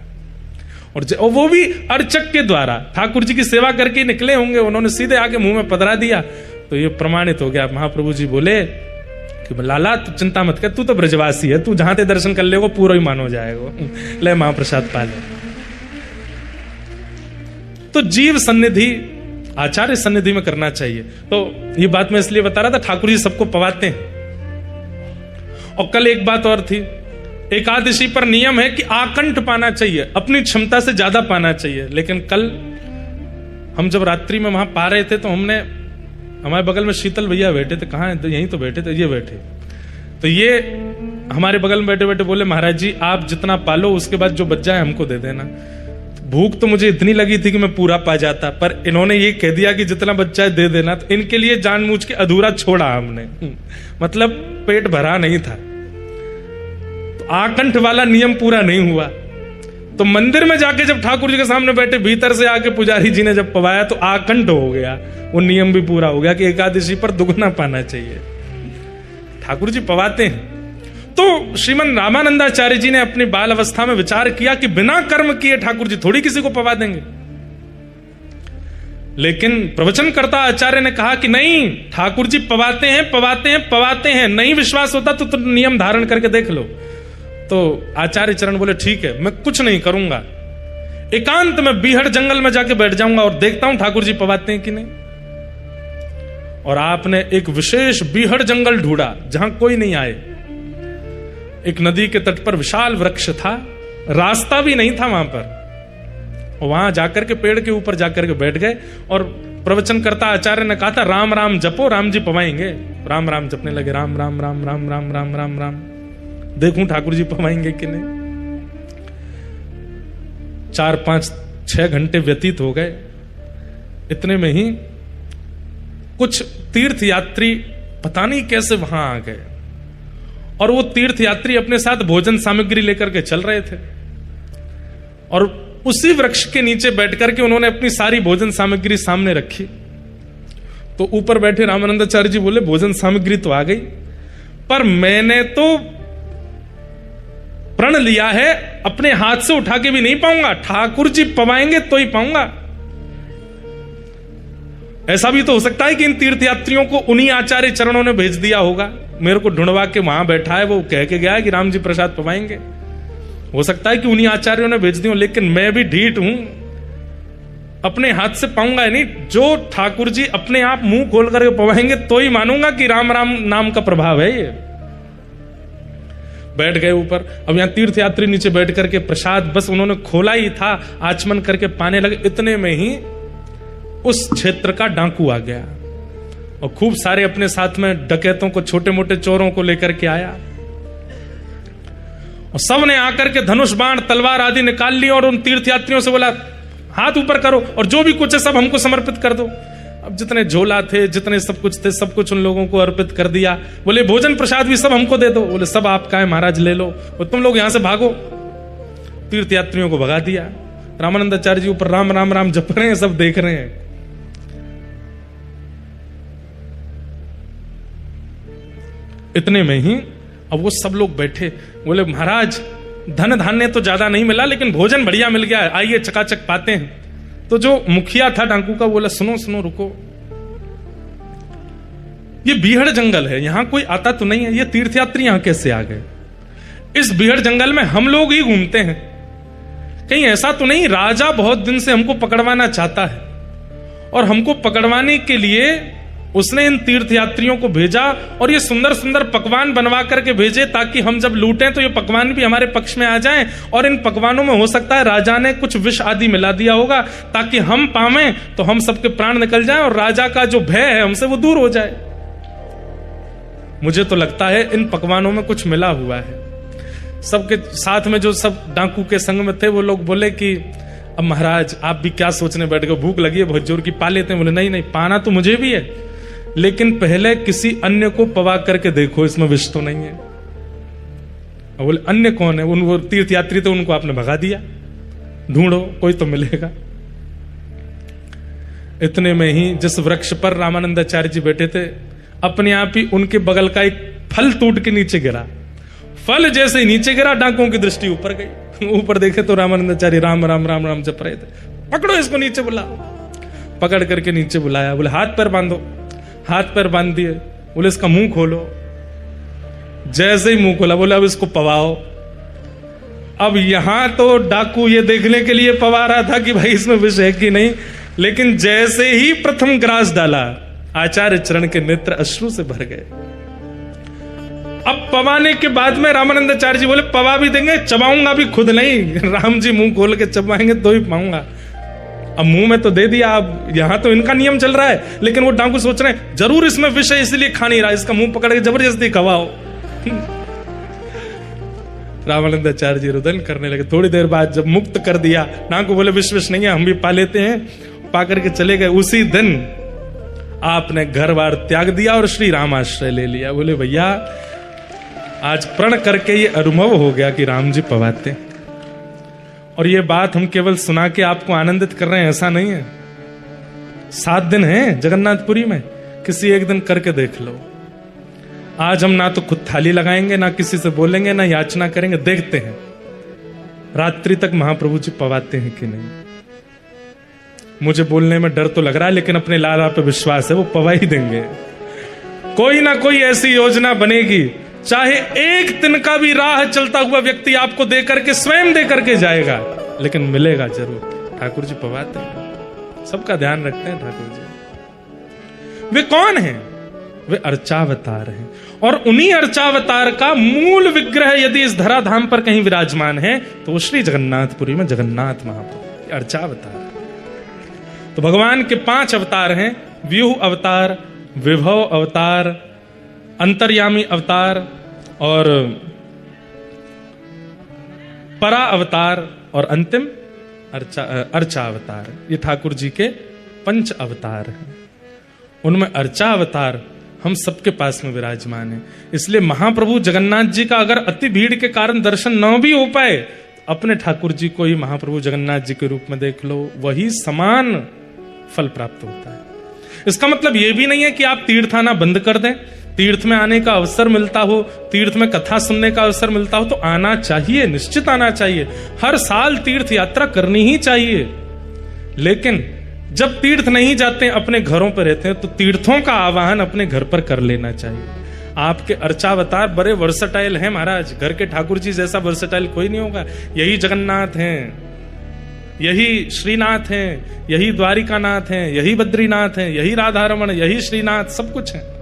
और वो भी अर्चक के द्वारा, ठाकुर जी की सेवा करके निकले होंगे, उन्होंने सीधे आके मुंह में पधरा दिया, तो ये प्रमाणित हो गया। महाप्रभु जी बोले कि लाला तू चिंता मत कर, तू तो ब्रजवासी है, तू जहां ते दर्शन कर लेगा पूरा ही मान हो जाएगा, ले महाप्रसाद पा ले। तो जीव सन्निधि आचार्य सन्निधि में करना चाहिए। तो ये बात मैं इसलिए बता रहा था, ठाकुर जी सबको पवाते हैं। और कल एक बात और थी, एकादशी पर नियम है कि आकंठ पाना चाहिए, अपनी क्षमता से ज्यादा पाना चाहिए। लेकिन कल हम जब रात्रि में वहां पा रहे थे तो हमने, हमारे बगल में शीतल भैया बैठे थे, कहाँ है? तो यहीं तो बैठे थे, ये बैठे। तो ये हमारे बगल में बैठे बैठे बोले, महाराज जी आप जितना पालो उसके बाद जो बच जाए हमको दे देना। भूख तो मुझे इतनी लगी थी कि मैं पूरा पा जाता, पर इन्होंने ये कह दिया कि जितना बच जाए दे देना, तो इनके लिए जानबूझ के अधूरा छोड़ा हमने, मतलब पेट भरा नहीं था। तो आकंठ वाला नियम पूरा नहीं हुआ। तो मंदिर में जाके जब ठाकुर जी के सामने बैठे, भीतर से आके पुजारी जी ने जब पवाया तो आकंठ हो गया, वो नियम भी पूरा हो गया कि एकादशी पर दुगना पाना चाहिए। ठाकुर जी पवाते हैं। तो श्रीमन रामानंदाचार्य जी ने अपनी बाल अवस्था में विचार किया कि बिना कर्म किए ठाकुर जी थोड़ी किसी को पवा देंगे। लेकिन प्रवचनकर्ता आचार्य ने कहा कि नहीं, ठाकुर जी पवाते हैं, पवाते हैं, पवाते हैं। नहीं विश्वास होता तो नियम धारण करके देख लो। तो आचार्य चरण बोले ठीक है, मैं कुछ नहीं करूंगा, एकांत में बीहड़ जंगल में जाके बैठ जाऊंगा और देखता हूं ठाकुर जी पवाते हैं कि नहीं। और आपने एक विशेष बीहड़ जंगल ढूंढा जहां कोई नहीं आए। एक नदी के तट पर विशाल वृक्ष था, रास्ता भी नहीं था वहां पर। और वहां जाकर के पेड़ के ऊपर जाकर के बैठ गए और प्रवचनकर्ता आचार्य ने कहा था राम राम जपो, राम जी पवाएंगे। राम राम जपने लगे, राम राम राम राम राम राम राम राम। देखूं ठाकुर जी पवाएंगे कि नहीं। 4-5 6 घंटे व्यतीत हो गए। इतने में ही कुछ तीर्थ यात्री पता नहीं कैसे वहां आ गए, और वो तीर्थ यात्री अपने साथ भोजन सामग्री लेकर के चल रहे थे, और उसी वृक्ष के नीचे बैठ करके उन्होंने अपनी सारी भोजन सामग्री सामने रखी। तो ऊपर बैठे रामानंदाचार्य जी बोले, भोजन सामग्री तो आ गई, पर मैंने तो प्रण लिया है, अपने हाथ से उठा के भी नहीं पाऊंगा, ठाकुर जी पवाएंगे तो ही पाऊंगा। ऐसा भी तो हो सकता है कि इन तीर्थयात्रियों को उन्हीं आचार्य चरणों ने भेज दिया होगा, मेरे को ढूंढवा के वहां बैठा है, वो कह के गया है कि राम जी प्रसाद पवाएंगे। हो सकता है कि उन्हीं आचार्यों ने भेज दिया, लेकिन मैं भी ढीठ हूं, अपने हाथ से पाऊंगा नहीं। जो ठाकुर जी अपने आप मुंह खोल करके पवाएंगे तो ही मानूंगा कि राम राम नाम का प्रभाव है ये। बैठ गए ऊपर। अब यहां तीर्थयात्री नीचे बैठ करके प्रसाद बस उन्होंने खोला ही था, आचमन करके पाने लगे। इतने में ही उस क्षेत्र का डाकू आ गया और खूब सारे अपने साथ में डकैतों को, छोटे मोटे चोरों को लेकर के आया, और सबने आकर के धनुष बाण तलवार आदि निकाल ली और उन तीर्थयात्रियों से बोला, हाथ ऊपर करो और जो भी कुछ है सब हमको समर्पित कर दो। अब जितने झोला थे, जितने सब कुछ थे, सब कुछ उन लोगों को अर्पित कर दिया। बोले भोजन प्रसाद भी सब हमको दे दो। बोले सब आपका है महाराज, ले लो, और तुम लोग यहां से भागो। तीर्थयात्रियों को भगा दिया। रामानंदाचार्य जी ऊपर राम राम राम जप रहे हैं, सब देख रहे हैं। इतने में ही अब वो सब लोग बैठे, बोले महाराज धन धान्य तो ज्यादा नहीं मिला, लेकिन भोजन बढ़िया मिल गया है, आइए चकाचक पाते हैं। तो जो मुखिया था डाकू का, बोला सुनो सुनो रुको, ये बीहड़ जंगल है, यहां कोई आता तो नहीं है, ये तीर्थयात्री यहां कैसे आ गए? इस बीहड़ जंगल में हम लोग ही घूमते हैं, कहीं ऐसा तो नहीं राजा बहुत दिन से हमको पकड़वाना चाहता है, और हमको पकड़वाने के लिए उसने इन तीर्थयात्रियों को भेजा, और ये सुंदर सुंदर पकवान बनवा करके भेजे ताकि हम जब लूटें तो ये पकवान भी हमारे पक्ष में आ जाएं। और इन पकवानों में हो सकता है राजा ने कुछ विष आदि मिला दिया होगा, ताकि हम पावें तो हम सबके प्राण निकल जाएं और राजा का जो भय है हमसे वो दूर हो जाए। मुझे तो लगता है इन पकवानों में कुछ मिला हुआ है। सबके साथ में जो सब डाकू के संग में थे वो लोग बोले कि अब महाराज आप भी क्या सोचने बैठ गए, भूख लगी है बहुत जोर की, पा लेते हैं। बोले नहीं नहीं, पाना तो मुझे भी है, लेकिन पहले किसी अन्य को पवा करके देखो, इसमें विष तो नहीं है। बोले अन्य कौन है? वो तीर्थयात्री थे, उनको आपने भगा दिया, ढूंढो कोई तो मिलेगा। इतने में ही जिस वृक्ष पर रामानंदाचार्य जी बैठे थे, अपने आप ही उनके बगल का एक फल टूट के नीचे गिरा। फल जैसे ही नीचे गिरा, डाकुओं की दृष्टि ऊपर गई। ऊपर देखे तो रामानंदाचार्य राम राम राम राम जप रहे थे। पकड़ो इसको, नीचे बुलाओ। पकड़ करके नीचे बुलाया। बोले हाथ पैर बांधो। हाथ पैर बांध दिए। बोले इसका मुंह खोलो। जैसे ही मुंह खोला, बोले अब इसको पवाओ। अब यहां तो डाकू ये देखने के लिए पवा रहा था कि भाई इसमें विष है कि नहीं, लेकिन जैसे ही प्रथम ग्रास डाला, आचार्य चरण के नेत्र अश्रु से भर गए। अब पवाने के बाद में रामानंदाचार्य जी बोले पवा भी देंगे, चबाऊंगा भी खुद नहीं, राम जी मुंह खोल के चबाएंगे तो ही पाऊंगा। अब मुंह में तो दे दिया, अब यहां तो इनका नियम चल रहा है, लेकिन वो डाकू सोच रहे हैं जरूर इसमें विष है इसलिए खा नहीं रहा, इसका मुंह पकड़ के जबरदस्ती खवाओ। रामानंदाचार्य जी रुदन करने लगे। थोड़ी देर बाद जब मुक्त कर दिया, डाकू बोले विश्वास नहीं है, हम भी पा लेते हैं। पा करके चले गए। उसी दिन आपने घर बार त्याग दिया और श्री राम आश्रय ले लिया। बोले भैया आज प्रण करके ये अनुभव हो गया कि राम जी पवाते। और ये बात हम केवल सुना के आपको आनंदित कर रहे हैं, ऐसा नहीं है। 7 दिन है जगन्नाथपुरी में, किसी एक दिन करके देख लो। आज हम ना तो खुद थाली लगाएंगे, ना किसी से बोलेंगे, ना याचना करेंगे, देखते हैं रात्रि तक महाप्रभु जी पवाते हैं कि नहीं। मुझे बोलने में डर तो लग रहा है, लेकिन अपने लाला पे विश्वास है, वो पवा ही देंगे। कोई ना कोई ऐसी योजना बनेगी, चाहे एक दिन का भी राह चलता हुआ व्यक्ति आपको दे करके, स्वयं दे करके जाएगा, लेकिन मिलेगा जरूर। ठाकुर जी पवाते हैं, सबका ध्यान रखते हैं ठाकुर जी। वे कौन हैं? वे अर्चावतार हैं। और उन्हीं अर्चावतार का मूल विग्रह यदि इस धराधाम पर कहीं विराजमान है तो श्री जगन्नाथपुरी में जगन्नाथ महाप्रभु अर्चावतार। तो भगवान के 5 अवतार हैं, व्यूह अवतार, विभव अवतार, अंतर्यामी अवतार और परा अवतार और अंतिम अर्चा अवतार, ये ठाकुर जी के 5 अवतार हैं। उनमें अर्चा अवतार हम सबके पास में विराजमान है। इसलिए महाप्रभु जगन्नाथ जी का अगर अति भीड़ के कारण दर्शन न भी हो पाए, अपने ठाकुर जी को ही महाप्रभु जगन्नाथ जी के रूप में देख लो, वही समान फल प्राप्त होता है। इसका मतलब यह भी नहीं है कि आप तीर्थ आना बंद कर दें। तीर्थ में आने का अवसर मिलता हो, तीर्थ में कथा सुनने का अवसर मिलता हो तो आना चाहिए, निश्चित आना चाहिए। हर साल तीर्थ यात्रा करनी ही चाहिए। लेकिन जब तीर्थ नहीं जाते, अपने घरों पर रहते हैं, तो तीर्थों का आवाहन अपने घर पर कर लेना चाहिए। आपके अर्चावतार बड़े वर्सटाइल हैं महाराज, घर के ठाकुर जी जैसा वर्सटाइल कोई नहीं होगा। यही जगन्नाथ हैं, यही श्रीनाथ हैं, यही द्वारिकानाथ हैं, यही बद्रीनाथ हैं, यही राधारमण, यही श्रीनाथ, सब कुछ है।